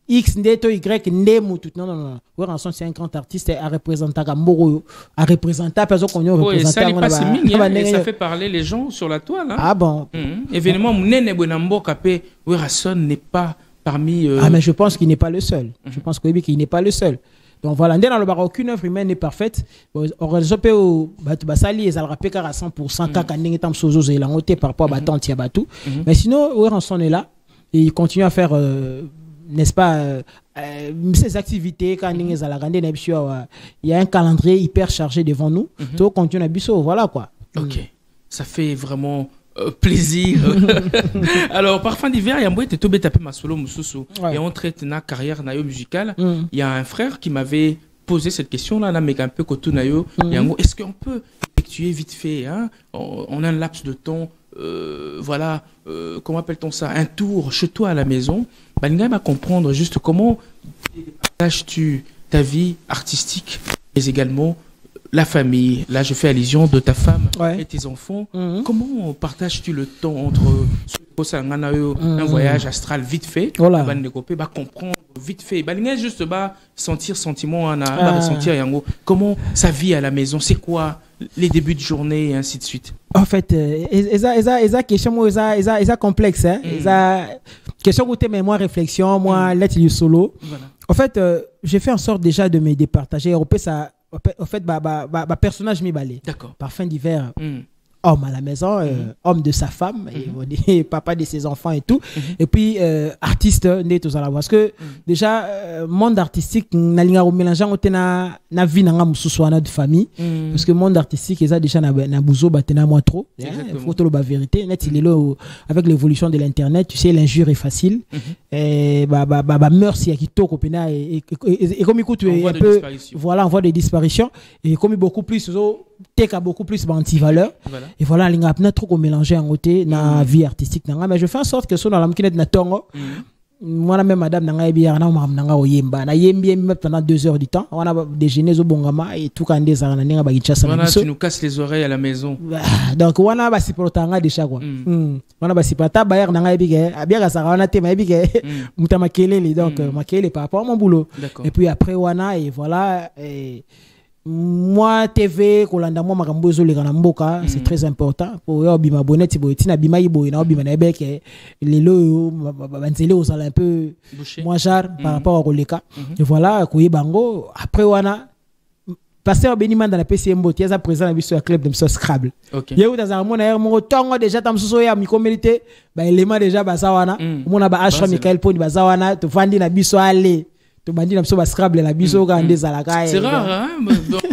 X ndé to Y ndé mutu non Ranson c'est un grand artiste à représenter Gamboro à représenter personne qu'on représenter ça fait parler les gens sur la toile hein? Ah bon événement Nene Bonambo Kapé Ranson n'est pas parmi Ah mais je pense qu'il n'est pas le seul. Je pense qu'il n'est pas le seul. Donc voilà, dans le bar, aucune œuvre humaine n'est parfaite. Organisation peut basali et rappelé à 100% quand on est en sozo et la montée par rapport à Batant Tiabatou. Mais sinon, Ranson est là et il continue à faire, n'est-ce pas, ses activités quand on est à la grande il y a un calendrier hyper chargé devant nous. Tout continue à biso, voilà quoi. Ok, ça fait vraiment plaisir. Alors, Parfum d'hiver, il y a un boy qui était tapé ma solo mususu et on traite na carrière nayo musicale. Il y a un frère qui m'avait posé cette question là, mais un peu kotu nayo. Est-ce qu'on peut effectuer vite fait, hein, en un laps de temps, voilà, comment appelle-t-on ça, un tour chez toi à la maison. Balinga va comprendre juste comment partages-tu ta vie artistique, mais également la famille. Là, je fais allusion de ta femme et tes enfants. Comment partages-tu le temps entre un voyage astral vite fait, comprendre vite fait, juste sentir sentiment, ressentir comment sa vie à la maison, c'est quoi les débuts de journée et ainsi de suite. En fait, esa question esa complexe hein. Esa question où moi réflexion, moi lettre du solo. En fait, j'ai fait en sorte déjà de me départager. En fait, personnage m'y balait. D'accord. Parfum d'hiver. Homme à la maison, homme de sa femme, et papa de ses enfants et tout. Et puis, artiste, parce que déjà, monde artistique, n'a mélangeant na vie na de famille. Parce que monde artistique, ils a déjà na bouzo, batena moins trop. Il faut que la vérité. Net, il est là, avec l'évolution de l'internet, tu sais, l'injure est facile. Et merci qui toque et comme écoute, un peu, voilà, on voit des disparitions. Et comme beaucoup plus, beaucoup plus anti-valeur. Et voilà, il y a trop mélangé en côté dans la vie artistique. Mais je fais en sorte que ce soit dans la na tongo. Moi, même madame, n'a bien pendant 2 heures du temps. On a déjeuner au Bongama et tout quand des années tu nous casses les oreilles à la maison. Donc, on a basi pour tanga déjà quoi. On a basi pas ta bayer n'a bien à ça on a té mais bien mutama kelele donc makele par rapport à mon boulot. Et puis après on a et voilà moi TV kolanda moi makambo zo leka na mboka c'est très important pour yo bima bonnet bo tina bima ibo na bima na beke lelo banzele osala un peu moins jar par rapport au koleka et voilà ko yibango après wana pasteur Benimanda dans la PCMBO tu es présent na biso ya club de so Scrabble yeu dans un mona er mo tongo déjà tam so ya mi communauté ba élément déjà ba sawana mona ba Ashra Michael Poni ba sawana to fandi na biso ale to bandi na biso ba Scrabble la biso ka ndé zalaka. C'est rare hein.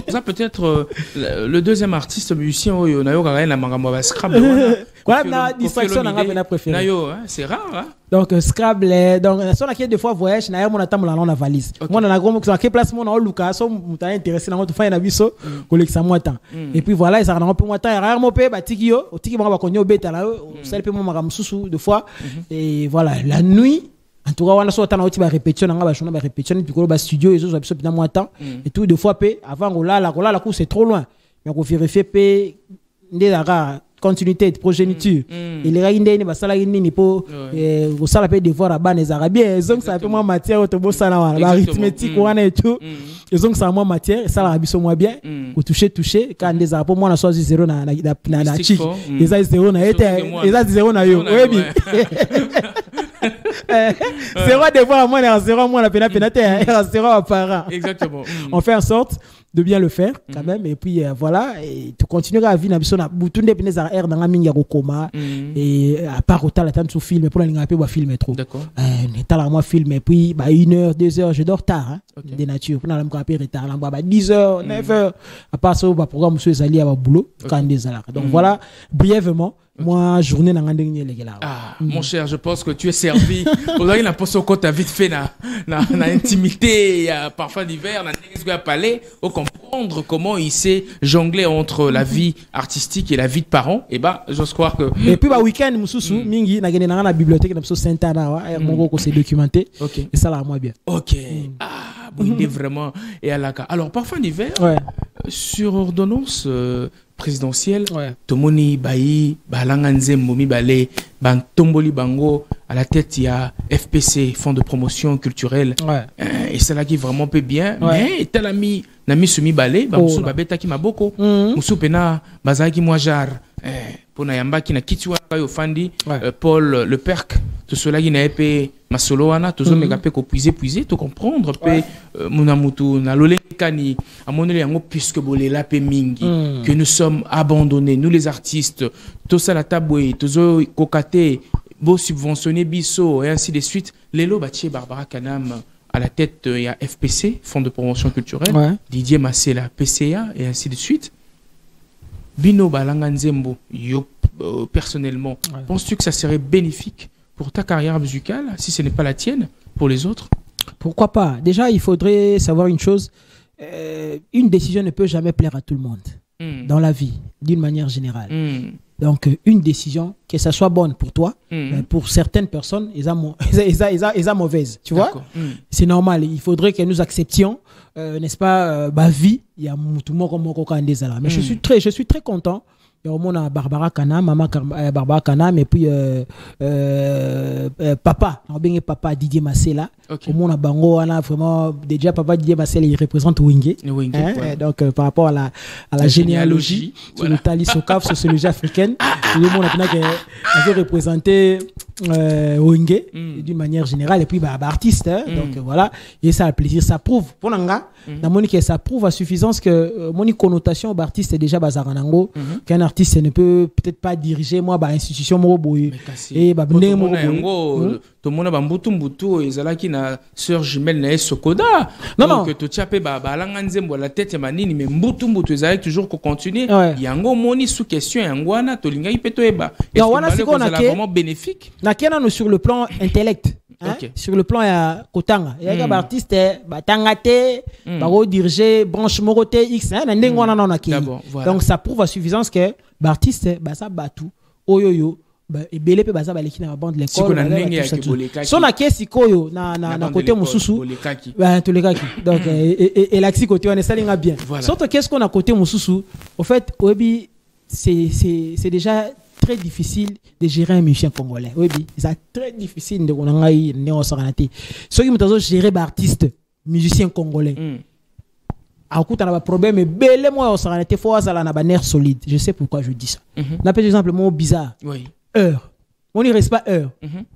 Ça peut-être le deuxième artiste musicien oyo na yo ka na makambo ba Scrabble. Voilà na distraction na nga préféré. Na yo c'est rare hein. Donc Scrabble donc son a qui des fois voyage na mon attend la na valise. Moi na gros que place mon na Lucas so muta intéressé na to fa na biso collection moi temps. Et puis voilà ça na peu moi temps rare mo pe ba tikio o tiki ba konyo beta la ça pe mo maka mususu de fois et voilà la nuit en tout cas on a soit na ba répétition na ba shona ba répétition puis ko ba studio et zo biso pina moi temps et tout de fois pe avant la coup c'est trop loin mais on vérifier pe ndé continuité de progéniture et les gars indé ni basala nini po au sala pe devoir à ban les arabiens donc ça peu moins matière au tobo sala la arithmétique wana et tout et donc ça moins matière ça la biso moins bien au toucher quand des arabes moi na choisi 0 na chi les a 0 na été les a 0 na yo oui bi 0 devoir moi na 0 moi la pénalité 0 à parent exactement on fait en sorte de bien le faire quand même et puis voilà et tu continueras à vivre na biso na butunde pene za air na mingi ya kokoma et à part autant la temps sous film pour la linga pe ba film trop d'accord état la moi film et puis bah 1 heure 2 heures je dors tard de nature pour la me retard là bah 10 heures 9 heures à part ça ba programme monsieur Zali à boulot quand des alars donc voilà brièvement moi journée na ngandeng les gars mon cher je pense que tu es servi aujourd'hui na poso ko ta vite fait na intimité parfois d'hiver na ndenge parler au comprendre comment il s'est jonglé entre la vie artistique et la vie de parents et bah j'ose croire que et puis bah week-end mususu mingi na gene na bibliothèque na biso Saint-Ana wa mon ko c'est documenté et ça là moi bien OK bon il est vraiment et alaka alors parfois d'hiver sur ordonnance présidentielle tomoni bayi balanga nzembo mibale bantomboli bango à la tête il y a FPC Fonds de promotion culturelle et c'est là qui vraiment peut bien mais talami na misumi balé bamusu babeta ki maboko musu pena bazaki moi jar pona yambaki na kitwa yo fandi Paul le Perc tout cela qui n'a épé masolo wana tout ça mega pe ko puiser to comprendre pe munamutu na lolekani amonele yango puisque bolela pe mingi que nous sommes abandonnés nous les artistes tout ça la taboué tozo kokate beau subventionner biso et ainsi de suite lelo batie Barbara Kanam à la tête il y a FPC Fonds de promotion culturelle Didier Massela PCA et ainsi de suite Bino balanga nzembo yo personnellement penses-tu que ça serait bénéfique pour ta carrière musicale si ce n'est pas la tienne pour les autres? Pourquoi pas? Déjà il faudrait savoir une chose, une décision ne peut jamais plaire à tout le monde dans la vie d'une manière générale. Donc une décision que ça soit bonne pour toi, pour certaines personnes ils ont mauvaise, tu vois. C'est normal, il faudrait que nous acceptions n'est-ce pas ma vie, il y a tout le monde comme mais je suis très content. Il y a au moins Barbara Kanam, maman Barbara Kanam et puis papa, papa Didier Massela. Au moins Bango, on a vraiment déjà papa Didier Massela il représente Wingé. Donc par rapport à la généalogie, sur le Tali Sokaf, sociologie africaine, le monde a représenté Wingé d'une manière générale et puis artiste. Donc voilà, et ça a plaisir, ça prouve. Pour Nanga, ça prouve à suffisance que mon connotation d'artiste est déjà bazaranango, qu'un artiste ne peut peut-être pas diriger moi institution moboy et tout le monde a bambutu ezalaki na sœur jumelle na Sokoda donc to tiapé balanga nzembo la tête manini mais mbutu ezalaki toujours ko continuer yango moni sous question yango wana to linga ipeto eba est vraiment bénéfique na kenano sur le plan intellect. Sur le plan ya kotanga il y a des artistes batangate baro diriger branche moroté X na ndenge wana na donc ça prouve à suffisance que l'artiste ça batu oyoyo et belé pe baza baleki na bande l'école so na kesi koyo na côté mususu to lekaki donc et l'axi côté on est salinga bien surtout qu'est-ce qu'on a côté mususu au fait obi c'est déjà très difficile de gérer un musicien congolais. Oui, c'est très difficile de ceux qui me gérer artiste musicien congolais. À coup, tu as un problème, mais belle moi, on a été fort à la nerf solide. Je sais pourquoi je dis ça. Par exemple, mot bizarre. Heure. On n'y reste pas heure.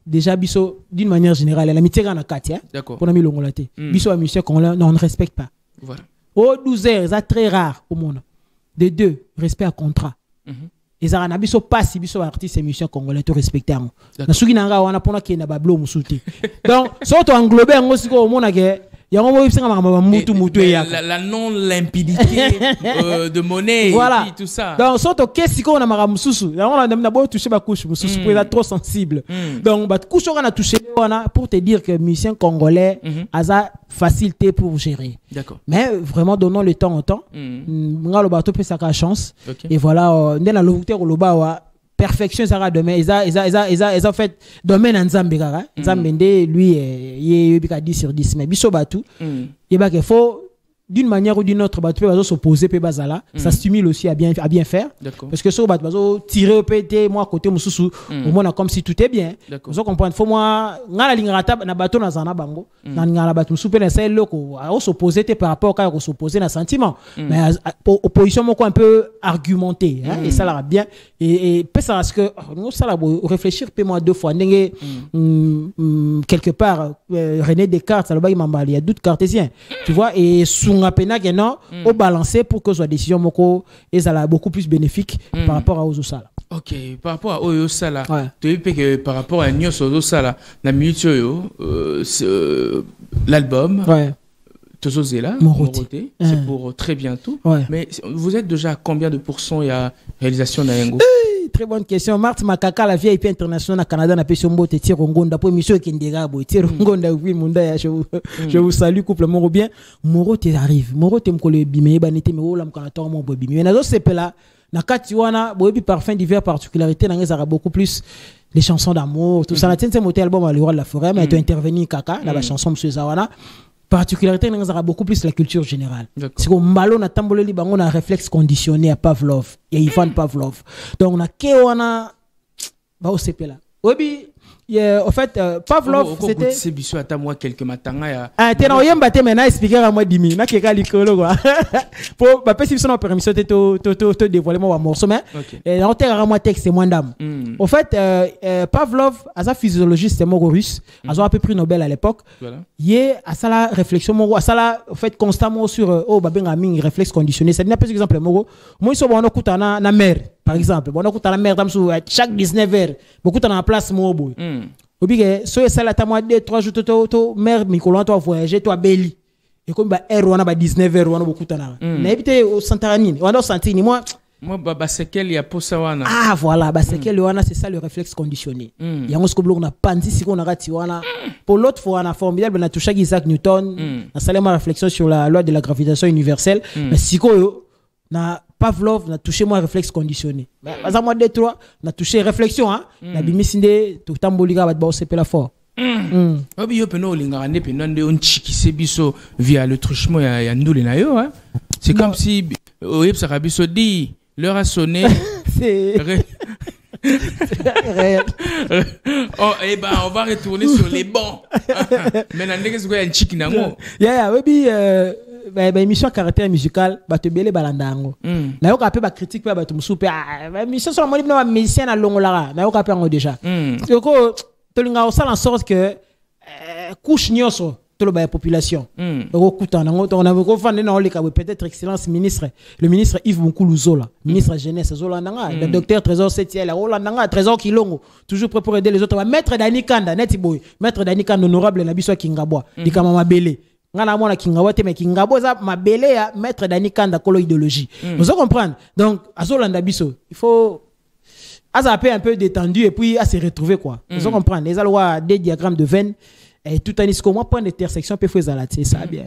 Déjà, biso, d'une manière générale, l'amitié dans la Katia. D'accord. Pour nous, l'ongolaté. Biso, un musicien congolais, non, on ne respecte pas. Voilà. Oh, 12 heures, c'est très rare au monde. De deux, respect à contrat. Et ça n'a biso pas si biso artiste et musicien congolais to respecter na suki nanga wana pona ki na bablo musuti donc so to englober ngo siko mona ke Il y a un moment la non-limpidité de monnaie voilà. Et puis tout ça. Donc, surtout, qu'est-ce qu'on a marre mususu? On a d'abord touché ma couche, mususu, pour être trop sensible. Donc, bah, couche, on a touché, pour te dire que musicien congolais a sa facilité pour gérer. D'accord. Mais vraiment, donnons le temps au temps. On a le bateau, peut sa chance. Et voilà, on a le perfection ça demain ils ont fait domaine en Zambie Zambende lui il est 10 sur 10 mais biso batu il va qu'il faut d'une manière ou d'une autre batu peut s'opposer peut bazala ça stimule aussi à bien faire parce que so batu bazo tirer pété moi côté mususu au moins comme si tout est bien vous comprendre faut moi ngala lingata na bato na zana bango na ngala batu musupe na sai loko à s'opposer par rapport à s'opposer na sentiment mais opposition moko un peu argumentée et ça là bien et peut ça parce que ça là réfléchir peut moi deux fois ndenge quelque part René Descartes ça le bail mambali il y a doute cartésien tu vois et sunga pena que non au balancer pour que soit décision moko et ça là beaucoup plus bénéfique par rapport à Ozosala. OK, par rapport à Ozosala tu veux que par rapport à Nyos Ozosala la minute l'album Tozozela Moroté c'est pour très bientôt mais vous êtes déjà à combien de pourcents il y a réalisation d'Ayengo? Très bonne question. Marthe Makaka, la VIP internationale au Canada, n'a pas sur mot Tiro Ngonda pour monsieur Kendega boy. Tiro Ngonda oui munda je vous salue couple Moro bien. Moro te arrive. Moro te mkole bimé banité mais olam kana to mon boy bimé. Na zo sepela na katiwana boy bi parfum divers particularité na ngeza beaucoup plus les chansons d'amour tout ça na tente motel album Le Roi de la Forêt mais tu intervenu kaka la chanson monsieur Zawana. Particularité nous avons beaucoup plus la culture générale. C'est comme Malo na tamboleli bango na réflexe conditionné à Pavlov et Ivan Pavlov. Donc on a kewana ba au CP là. Obi en fait Pavlov c'était c'est biso ata moi quelques matanga ya t'es na oyemba te maintenant expliquer à moi dimi na keka likolo quoi. Pour ba pesi biso na permission te dévoiler moi morceau mais et on terre à moi texte moins d'âme. En fait Pavlov as un physiologiste russe, a un peu prix Nobel à l'époque. Yé à ça la réflexion moro à ça la en fait constamment sur ba benga ming réflexe conditionné. C'est un exemple moro. Moi ils sont bon okutana na mer par exemple. Bon okutana mer tam sur chaque 19h. Beaucoup dans la place moro. Obige so ça la ta moi 2-3 jours to mer Nicolas toi voyager toi belli. Et comme ba R on a ba 19h on a beaucoup tana. Na éviter au Santaranine. On a senti ni moi basekel ya posawana voilà basekel wana c'est ça le réflexe conditionné yango sko blok na panzi siko na rati wana pour l'autre fois on a formidable na toucha Isaac Newton na salema réflexion sur la loi de la gravitation universelle mais siko na Pavlov na touché moi réflexe conditionné mais à moi 2-3 na touché réflexion na bimisinde to tambolika ba sepela fort obi yo peno linga ne peno nde on chikise biso via le truchement ya ndule na yo c'est comme si oyeb sakabiso di l'heure a sonné. C'est réel. Oh, eh ben, on va retourner sur les bancs. Maintenant, qu'est-ce qu'il y a un chic nango? Oui, émission caractère musical, bah te belé balandango. Na yo kapé ba critique pa ba tu msupe émission sur moi na musicien na longolara. Na yo kapé ngo déjà. Yoko to linga osala en sorte que couche nyoso toute la population. On a peut-être excellence ministre, le ministre Yves Moukoulou Zola, ministre jeunesse Zola Nanga, le docteur Trésor Setiel, Nanga, Trésor Kilongo, toujours prêt pour aider les autres. Maître Dani Kanda, Netiboy, Maître Dani Kanda honorable Nabiso Kingabwa, Dikama Mabele. Ngana mona Kingabwa te mais Kingabwa za Mabele ya Maître Dani Kanda kolo idéologie. Vous comprenez? Donc à Zola Nabiso, il faut à un peu détendu et puis à se retrouver quoi. Vous comprenez? Les allois des diagrammes de veine. Et tout un discours, moi, point d'intersection, peut faire c'est ça bien.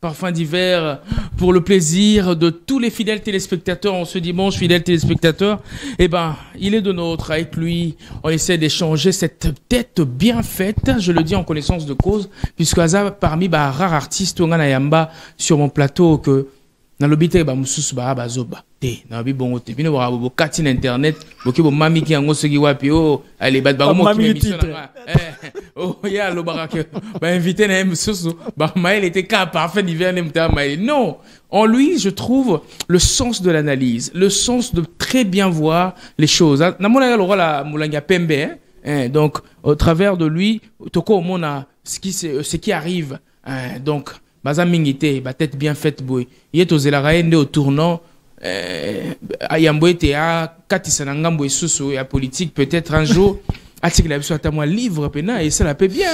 Parfum d'hiver pour le plaisir de tous les fidèles téléspectateurs en ce dimanche, fidèles téléspectateurs. Eh ben, il est de nôtre. Avec lui, on essaie d'échanger cette tête bien faite, je le dis en connaissance de cause, puisque Aza, parmi rares artistes, on a Yamba sur mon plateau que dans l'obité, Moussous Bazoba. Na bi bongo te bino ba bo kati na internet boki bo mami ki yango soki wapi allez ba mo ki émission na ya lo baraka ba invité na msusu ba mail était cas parfait d'hiver ne mta mail non en lui je trouve le sens de l'analyse le sens de très bien voir les choses na mona lo la mulanga pembe donc au travers de lui toko mona ce qui arrive donc baza mingité ba tête bien faite boy yeto zelaka ende au tournant ayambo était à katisa ngambo esusu ya politique peut-être un jour article la biso ata moi livre pena et ça la paie bien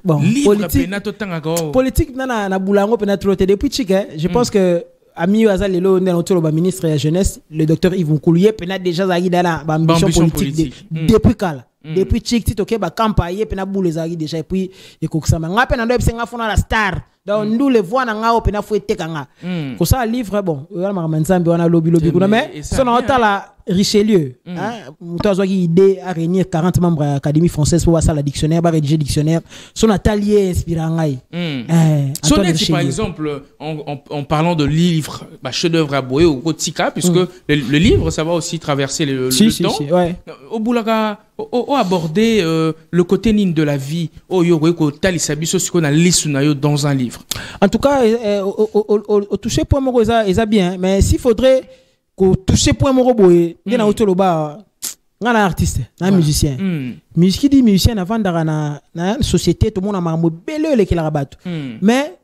bon, politique na boulango pena trop depuis chic, je pense que ami Azalelo le ministre de la jeunesse, le docteur Yves Moukoulouye pena déjà zagi dans ambition politique depuis kala. Depuis chic ti toke ba campagne pena boule zagi déjà et puis ekokisama nga pena ndo esenga fona la star. Donc nous le voit na ngao pena fouete kanga. Ko ça livre bon, wana mamanzambe wana lobby kuna mais son autant la Richelieu, hein, toi qui idée à réunir 40 membres de l'Académie française pour voir ça la dictionnaire, va rédiger dictionnaire, son atelier inspirant. Sonnet, par exemple, en parlant de livres, chef-d'œuvre à Boé ou Kotika, puisque le livre, ça va aussi traverser le temps. Ouais. Au Boulaga, au aborder le côté nin de la vie, au Yoro ko talisabiso ce qu'on a listé dans un livre. En tout cas, au toucher point moro ça bien, mais s'il faudrait ko toucher point moro boye ndena otolo ba ngana artiste na musicien musique dit musicien avant na société tout le monde a marmo belé le kila rabato mais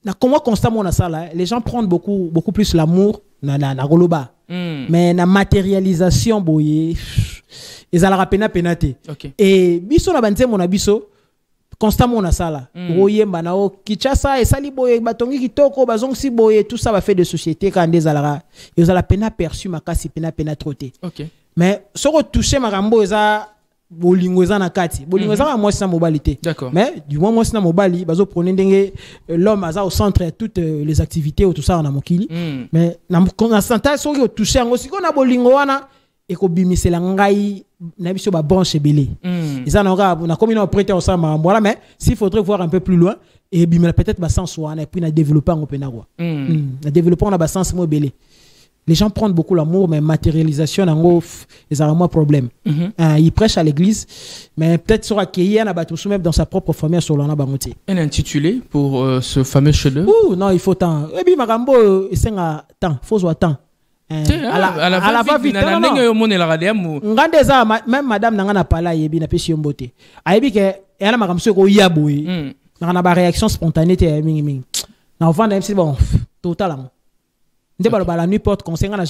na comment constamment na ça là les gens prennent beaucoup plus l'amour na goloba mais na matérialisation boye ezala pena penate et biso na banze mon abiso constamment on a ça là oyemba na o kichasa et sali boye batongi kitoko bazong si boye tout ça va faire de société quand des alara ils ont la peine perçu makasi pena troté mais ce que toucher marambo eza bolingo eza na kati bolingo eza moi c'est mobilité mais du moins moi c'est mobali bazo prendre ndenge l'homme aza au centre de toutes les activités ou tout ça na mokili mais na santa so que toucher ngo siko na bolingo wana et ko bimisela ngai na biso ba branche belé ça na comme on prêté ensemble voilà mais s'il faudrait voir un peu plus loin et bimela peut-être ba sens wana et puis na développer en open agua na développer on a ba sens mo belé les gens prennent beaucoup l'amour mais matérialisation nango ils ont moins problème ils prêchent à l'église mais peut-être sur accueillir na bato même dans sa propre famille sur l'ana bangoté un intitulé pour ce fameux chef-d'œuvre non il faut temps et puis marambo senga temps faut soit temps à la va vite même madame nanga na pala yebi na pesi yombote ayebi ke yana makamso ko yaboy na ba réaction spontanée te mingi na vendre MC bon total nde balo bala nuit porte conseil na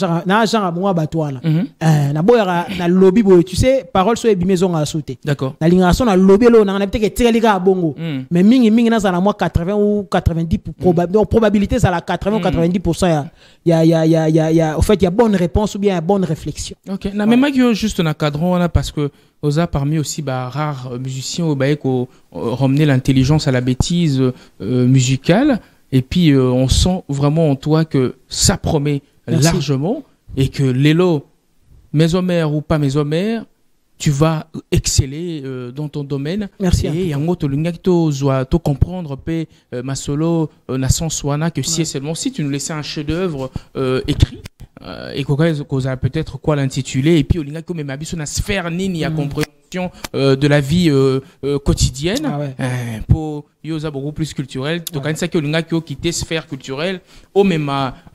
genre moi batwana na boyara na lobby boy tu sais parole so ebimé zonga sauter d'accord na lingation na lobby lo na peut-être que tirelika bongo mais mingi na za na moi 80 ou 90 probabilité ça la 80 ou 90% ya au fait il y a bonne réponse ou bien bonne réflexion. OK na même que juste na cadron là parce que osa parmi aussi rares musiciens au baé ko ramener l'intelligence à la bêtise musicale. Et puis, on sent vraiment en toi que ça promet largement et que l'élo, mésomère ou pas mésomère, tu vas exceller dans ton domaine. Merci. Et en gros, tu comprendre ma solo, na senswana que si seulement si tu nous laissais un chef-d'œuvre écrit et qu'on a peut-être quoi l'intituler et puis au lingako mais ma biso na sphère nini à compréhension de la vie quotidienne pour yosa beaucoup plus culturel donc quand ça que lingako quitter sphère culturelle au même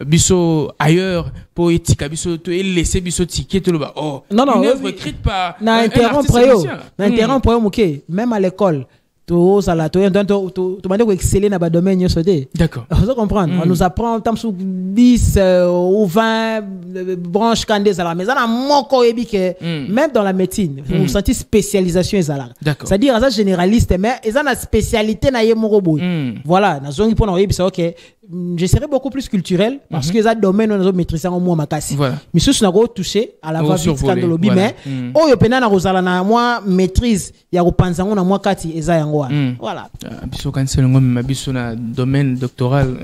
biso ailleurs pour éthique biso to laisser biso ticket tout le bas non une œuvre écrite par na interrompre même à l'école tout ça là tout demander exceller dans le domaine yo sauter d'accord vous comprendre on nous apprend tam sous 10 ou 20 branches candés à la maison na moko ebi que même dans la médecine vous sentez spécialisation ezala c'est-à-dire ça généraliste mais ils ont la spécialité na ye moko boy voilà na zone pour na ebi ça OK je serais beaucoup plus culturel parce que ça domaine on a maîtriser en moi makasi mais sous na go toucher à la va vite quand le lobby mais yo pena na rozala na moi maîtrise ya kopanza na moi kati eza voilà biso cancel ngom biso na domaine doctoral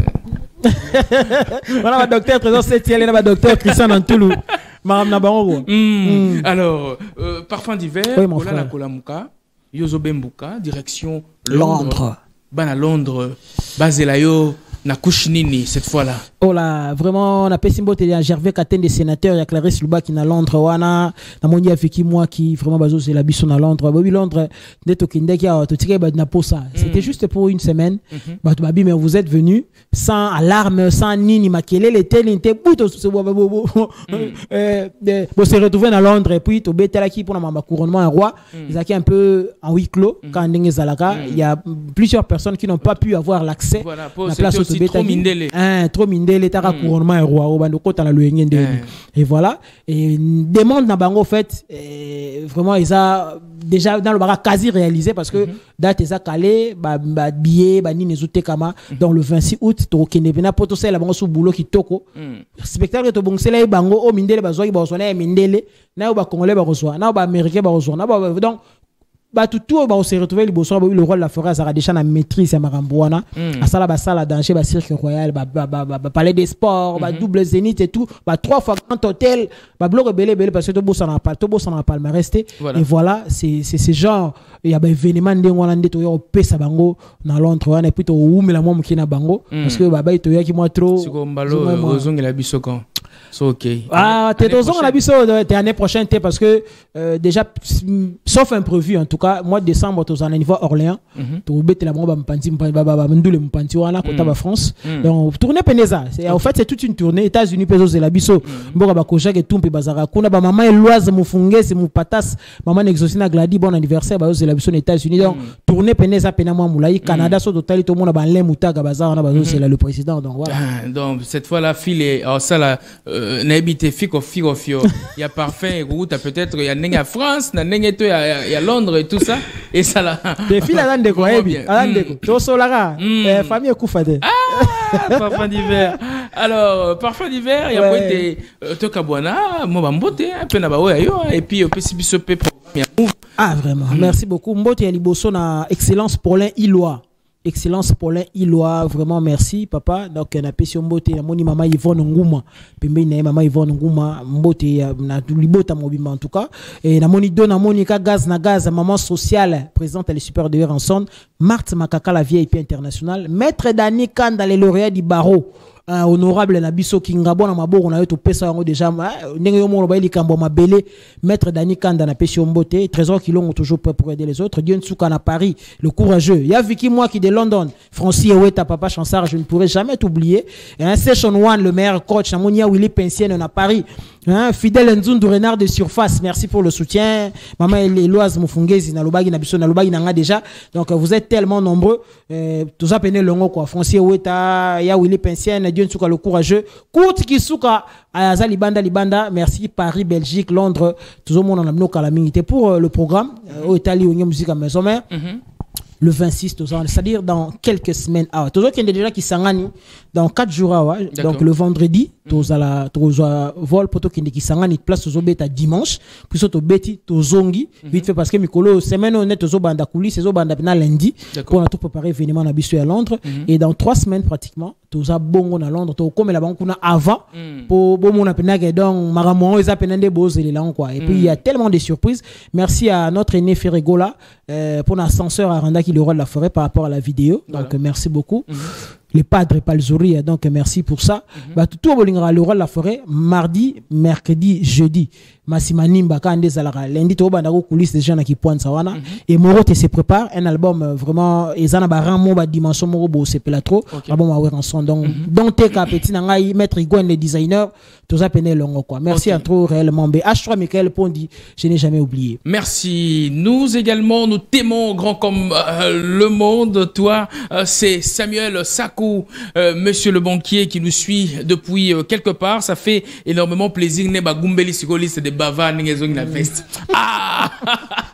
voilà docteur trésor septième là docteur Christian Antoulou madame na bango alors parfum d'hiver kola na kolamuka yozo bembuka direction Londres bana Londres baselayo na Kushnini cette fois-là. Oh là, vraiment, on a pas simbo télé Gervais Katende sénateur, il y a Clarisse Luba qui na Londres, wana, na mondi avec moi qui vraiment bazo c'est la bison à Londres. Bobby Londres, neto kinde qui a to tiré na posa. C'était juste pour une semaine. Bah babi mais vous êtes venu sans alarme, sans nini makele les télé était bout se se retrouver à Londres et puis to betela qui pour na mama couronnement un roi. Ils a qui un peu en huis clos quand ndenge zalaka, il y a plusieurs personnes qui n'ont pas pu avoir l'accès à la place trop mindele. Trop mindele, t'as couronnement et roi, au bando kota la luengue et voilà. Et demande na bango, en fait, vraiment, ils ont déjà dans le baga quasi réalisé parce que date ils ont calé, billet, ni nezoute kama, dans le 26 août, to kende bena poto c'est la bango sous boulot qui toko. Spectacle to bongse la bango, o mindele bazoi, bazoi mindele, na ba congolais bazoi, na ba américain bazoi, na ba donc tout on se retrouver le roi de la forêt ça a déjà la maîtrise à Marambouana à ça la salle danger ba cirque royal palais des sports double zénith et tout 3 fois grand hôtel bloc belé parce que tout beau ça n'a pas le resté et voilà c'est ce genre il y a événement ndengwana ndeto yo pesa bango na Londres wana et puis to umela mo mukina bango parce que baba ito ya ki moi trop sikombalo ozongela bisoko. Ok. T'es dans la biso t'es année prochaine parce que déjà sauf imprévu en tout cas mois de décembre tu en niveau Orléans tu bête la bombe mpanti ndule mpanti wana kota ba France donc tourner peneza en fait c'est toute une tournée États-Unis peso c'est la biso mboka ba koja ke tumpe bazara kuna ba maman Eloise mufungese mupatas maman Exosina Gladi bon anniversaire ba c'est la biso aux États-Unis donc tourner peneza pena moi moulai Canada so total tout monde ba len mutaga bazara na bazo c'est là le président donc voilà donc cette fois la file est ça la n'habite fiko fio il y a parfait route peut-être il y a nenga France na nenga to il y a Londres et tout ça et ça là des filles à de quoi to solara famille koufade parfum d'hiver alors parfum d'hiver il y a pointé to kabwana mo ba mbote pe na ba yo et puis pesi biso pe vraiment merci beaucoup mbote ya liboso na excellence Paulin Ilois. Excellence Paulin Ilois, vraiment merci papa. Donc na pesio mbote na moni mama Yvonne Ngouma, pembe na mama Yvonne Ngouma mbote na libota mobima en tout cas. Et na moni dona Monica gaz na gaz maman sociale présente les super de Ranson, Marthe Makaka la VIP internationale, maître Dani Kanda les lauréats du barreau. Honorable na biso kingabo na maboko na yo to pesa yango déjà ndenge yo mo ba likambo mabele maître Dani Kanda na pesi mbote trésor kilongo toujours prêt pour aider les autres Dieu Nsuka na Paris le courageux ya Vicky moi qui de London Francis Eweta papa Chansard je ne pourrai jamais t'oublier un Session One le meilleur coach na monia Willy Pensienne na Paris fidèle Nzundu Renard de surface merci pour le soutien maman Eloise Mufungezi na lobagi na biso na lobagi na nga déjà donc vous êtes tellement nombreux tous appelés longo quoi Francis Eweta ya Willy Pensienne Dieu Nsuka le courageux Kout Kisuka Ayaza Libanda merci Paris Belgique Londres tout le monde en a mis calamité pour le programme au Italie au musique à maison mère le 26 c'est-à-dire dans quelques semaines tout le monde déjà qui sangani dans 4 jours donc le vendredi tous à la vol poto qui sangani place aux beta dimanche puis to beti to zongi vite fait parce que mikolo semaine honnête aux banda coulisses aux banda na lundi pour tout préparer événement na biso à Londres et dans 3 semaines pratiquement tous à bongo na Londres to comme la banque na avant pour bon mon apenage donc maramo ils appellent des beaux éléments quoi et puis il y a tellement de surprises merci à notre aîné Ferregola pour l'ascenseur à Randa qui le roi de la forêt par rapport à la vidéo donc merci beaucoup les padres Palzuri donc merci pour ça tout le roi de la forêt mardi mercredi jeudi Massimanimba Kande Zalara lundi to banda ko coulisses des gens qui pointent ça wana et Morote se prépare un album vraiment ezana ba ramo ba dimension moro bo c'est pas trop album à rançon donc te ka petit na ngai maître Igwen le designer tout ça peine longo quoi merci à trop réellement H3 Michael Pondi je n'ai jamais oublié merci nous également nous t'aimons grand comme le monde toi c'est Samuel Sakou monsieur le banquier qui nous suit depuis quelque part ça fait énormément plaisir ne ba gumbeli sikolis de bava n'engezong la veste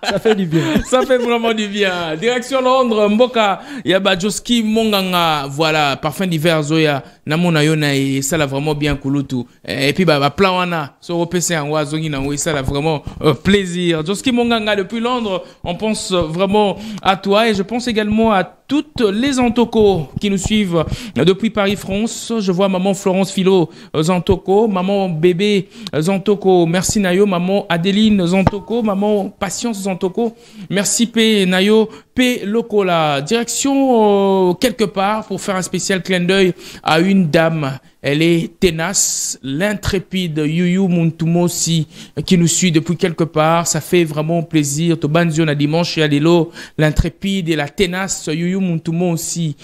ça fait du bien ça fait vraiment du bien direction Londres Mboka ya ba Joski Monganga voilà parfum d'hiver zoya namona yona et ça l'a vraiment bien kulutu et puis ba plan wana so repese en wazongi na oui ça l'a vraiment plaisir Joski Monganga depuis Londres on pense vraiment à toi et je pense également à toutes les Antoko qui nous suivent depuis Paris-France. Je vois maman Florence Philo Zantoko, maman bébé Zantoko, merci Nayo, maman Adeline Zantoko, maman Patience Zantoko, merci P Nayo, P Locola. Direction quelque part pour faire un spécial clin d'œil à une dame. Elle est tenace, l'intrépide Yuyu Muntumosi qui nous suit depuis quelque part. Ça fait vraiment plaisir. Tobanzio na dimanche à Lelo, l'intrépide et la tenace Yuyu Muntumosi.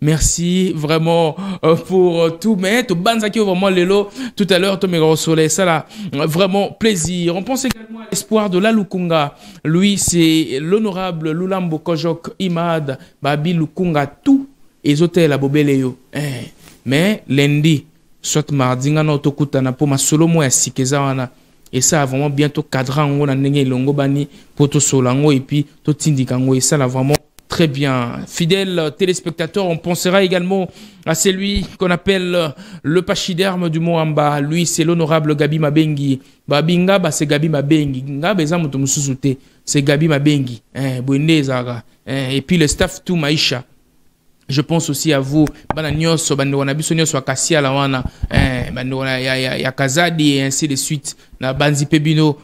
Merci vraiment pour tout. Mais Tobanzaki vraiment Lelo tout à l'heure, Tomero Soleil. Ça là, vraiment plaisir. On pense également à l'espoir de la Lukunga. Lui, c'est l'honorable Lulambo Kojok Imad Babi Lukunga tout. ezotela bobele yo mais lundi soit mardi nga na tokutana po masolo mo ya sikeza wana et ça a vraiment bientôt cadran ngo na ndenge longo bani poto solango et puis to tindika ngo et ça là vraiment très bien. Fidèles téléspectateurs, on pensera également à celui qu'on appelle le pachyderme du Moamba. Lui, c'est l'honorable Gabi Mabengi. Babinga, c'est Gabi Mabengi. C'est Gabi Mabengi. Et puis le staff tout Maïcha. Je pense aussi à vous, Bananios, Banwanabisonios, Wakasia, Lawana, ya Kazadi et ainsi de suite. Na Banzi Pebino,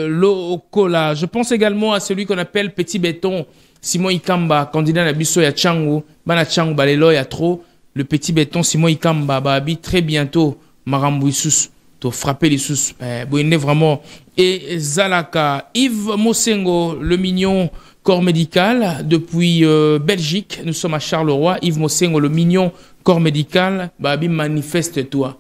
Lokola. Je pense également à celui qu'on appelle Petit Béton. Simon Ikamba, candidat à Bisso ya Tchangu, Bana Tchangu, Balelo ya trop. Le Petit Béton, Simon Ikamba, Babi, très bientôt, Marambou Issous, to frapper les sous. Bouine vraiment. Et Zalaka, Yves Mosengo, le mignon corps médical, depuis Belgique. Nous sommes à Charleroi. Yves Mosengo, le mignon corps médical, Babi, manifeste-toi.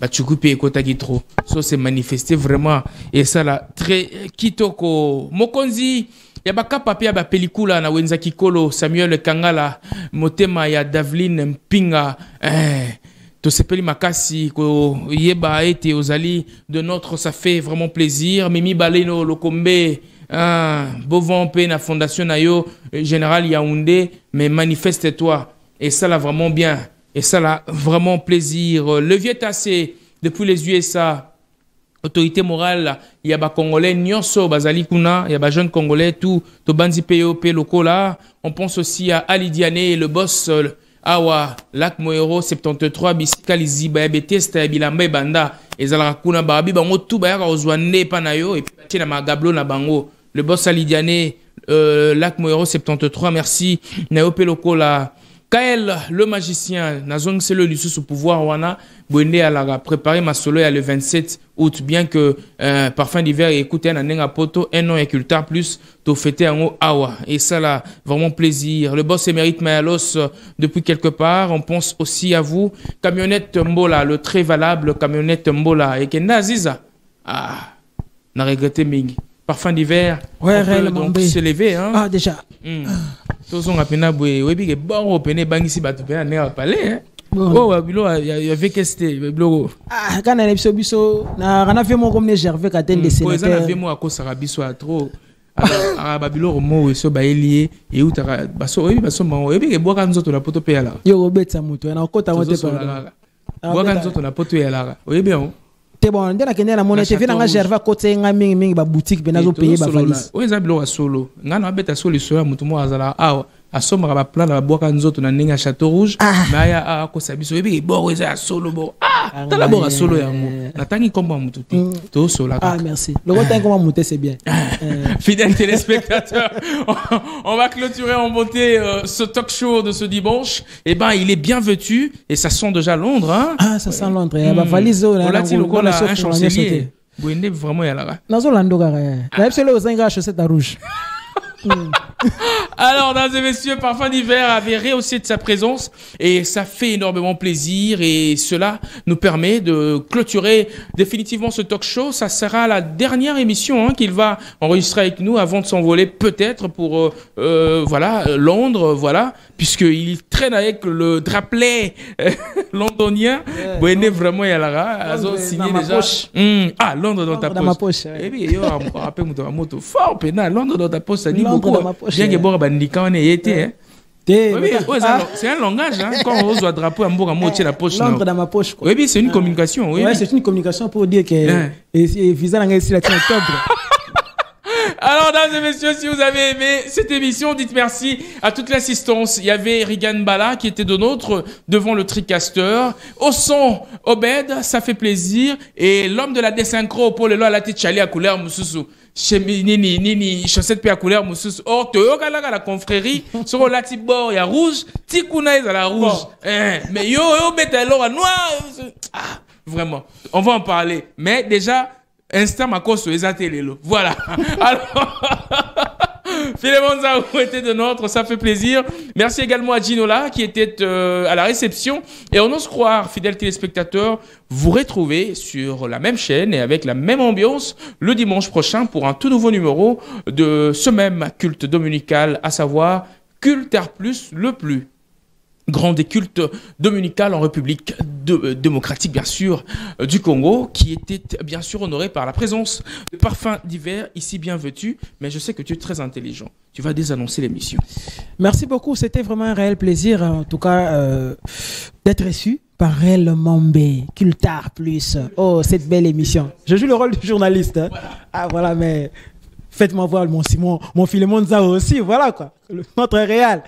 Tu coupes et trop. Ça, c'est manifesté vraiment. Et ça, là, très kitoko. Mokonzi. Ya baka papia ba pelikula na wenza kikolo Samuel Kangala motema ya Davline Mpinga to sepeli makasi ko yeba ete ozali de notre, ça fait vraiment plaisir. Mimi Baleno Lokombe Bovon pe na fondation na yo général Yaoundé, mais manifeste-toi et ça là vraiment bien et ça là vraiment plaisir. Le vieux tassé depuis les USA. Autorité morale, il y a des Congolais, Nyonso, Bazali Kuna, il y a des jeunes Congolais, tout, Tobanzi POP, Lokola. On pense aussi à Ali Diané, le boss, Awa, Lac Moero, 73, Bisikalizi, Bayabetesta, Bilambe, Banda, et Zalarakuna, Babi, Bango, tout, Bayaka, Ozwane, Panayo, et puis na Magablo, na Bango. Le boss Ali Diané, Lac Moero, 73, merci. Naope Lokola. Kael, le magicien, Nazong c'est le luxe au pouvoir, Wana, Bouende a préparé ma solo le 27 août, bien que Parfum d'hiver et écoutez un an poto, un an et culture plus, to fêter un awa. Et ça là, vraiment plaisir. Le boss émérite Mayalos depuis quelque part. On pense aussi à vous. Camionnette Mbola, le très valable camionnette Mbola. Et que Naziza, n'a regretté Ming. Parfum d'hiver, ouais, on peut se lever, hein. Ah, déjà. Tozonga pena bwe webi ke bon pene bangisi batu pena ne parler hein. Oh babilo ya vekeste babilo. Ah kana na biso na kana fait mon comme Gervais Katen de sénateur. Poeza na fait mo akosa biso a trop. Alors babilo mo so ba elie et utaka baso webi baso mo webi ke boka nzoto na poto pe ala. Yo robetsa muto na kota wote pa. Boka nzoto na poto ya la. Webi on. C'est bon, on a kende na monete vina nga Gervais côté nga mingi ba boutique pe na zo payer ba valise. O eza bilo solo. Nga na beta solo so ya mutu mo azala awa. Asomba ba plan na boka nzoto na ninga Château Rouge. Mais ya ko sabiso ebi bo eza solo bo. Tala bo solo yango. Natangi komba mutu ti. To sola. Ah merci. Le rotin comment monter c'est bien. Fidèles téléspectateurs, on va clôturer en beauté ce talk show de ce dimanche. Eh ben, il est bien vêtu et ça sent déjà Londres, hein. Ah, ça sent Londres. Il y a valise là. Un chancelier. Bouende vraiment y a là. Nazo lando gara. La epsele aux ingra chaussette rouge. Alors, mesdames et messieurs, Parfum d'hiver avait rehaussé de sa présence et ça fait énormément plaisir et cela nous permet de clôturer définitivement ce talk show. Ça sera la dernière émission qu'il va enregistrer avec nous avant de s'envoler peut-être pour voilà Londres, voilà, puisqu'il traîne avec le drapelet londonien. Bouene vraiment y a la signé déjà. Ah, Londres dans ta poche. Dans ma poche. Et puis yo rappelle moi moto fort pena Londres dans ta poche ça dit beaucoup. Bien que bon bandika on est été c'est un langage hein quand on reçoit drapeau à mboka mo la poche Londres dans ma poche quoi. Oui c'est une communication oui. Ouais, c'est une communication pour dire que et visa la ici la octobre. Alors, dames et messieurs, si vous avez aimé cette émission, dites merci à toute l'assistance. Il y avait Rigan Bala qui était de nôtre devant le TriCaster. Au son, Obed, ça fait plaisir. Et l'homme de la désynchro, pour le loi, la tête chalée à couleur, Moussoussou. Chez Nini, chaussette puis à couleur, Moussoussou. Or, te yoga la confrérie, sur la type bord, il y a rouge, Tikuna est à la rouge. Mais yo, bête alors à noir. Ah, vraiment. On va en parler. Mais déjà, instant ma cause lelo. Voilà. Alors Philémon Zaou était de nôtre, ça fait plaisir. Merci également à Ginola qui était à la réception. Et on ose croire, fidèles téléspectateurs, vous retrouver sur la même chaîne et avec la même ambiance le dimanche prochain pour un tout nouveau numéro de ce même culte dominical, à savoir Culture Plus le plus grande et culte dominicale en République démocratique, bien sûr, du Congo, qui était bien sûr honoré par la présence de Parfum d'hiver, ici bien vêtu. Mais je sais que tu es très intelligent. Tu vas désannoncer l'émission. Merci beaucoup. C'était vraiment un réel plaisir, en tout cas, d'être reçu par Réel Mambé, Cultar Plus. Oh, cette belle émission. Je joue le rôle du journaliste. Hein. Voilà. Ah, voilà, mais faites-moi voir mon Philémon Zao aussi. Voilà, quoi. Notre Réal.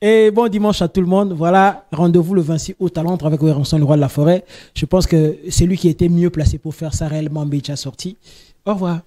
Et bon dimanche à tout le monde. Voilà, rendez-vous le 26 août à Londres avec Werenson, le roi de la forêt. Je pense que c'est lui qui était mieux placé pour faire ça. Réel Mambé qui a sorti. Au revoir.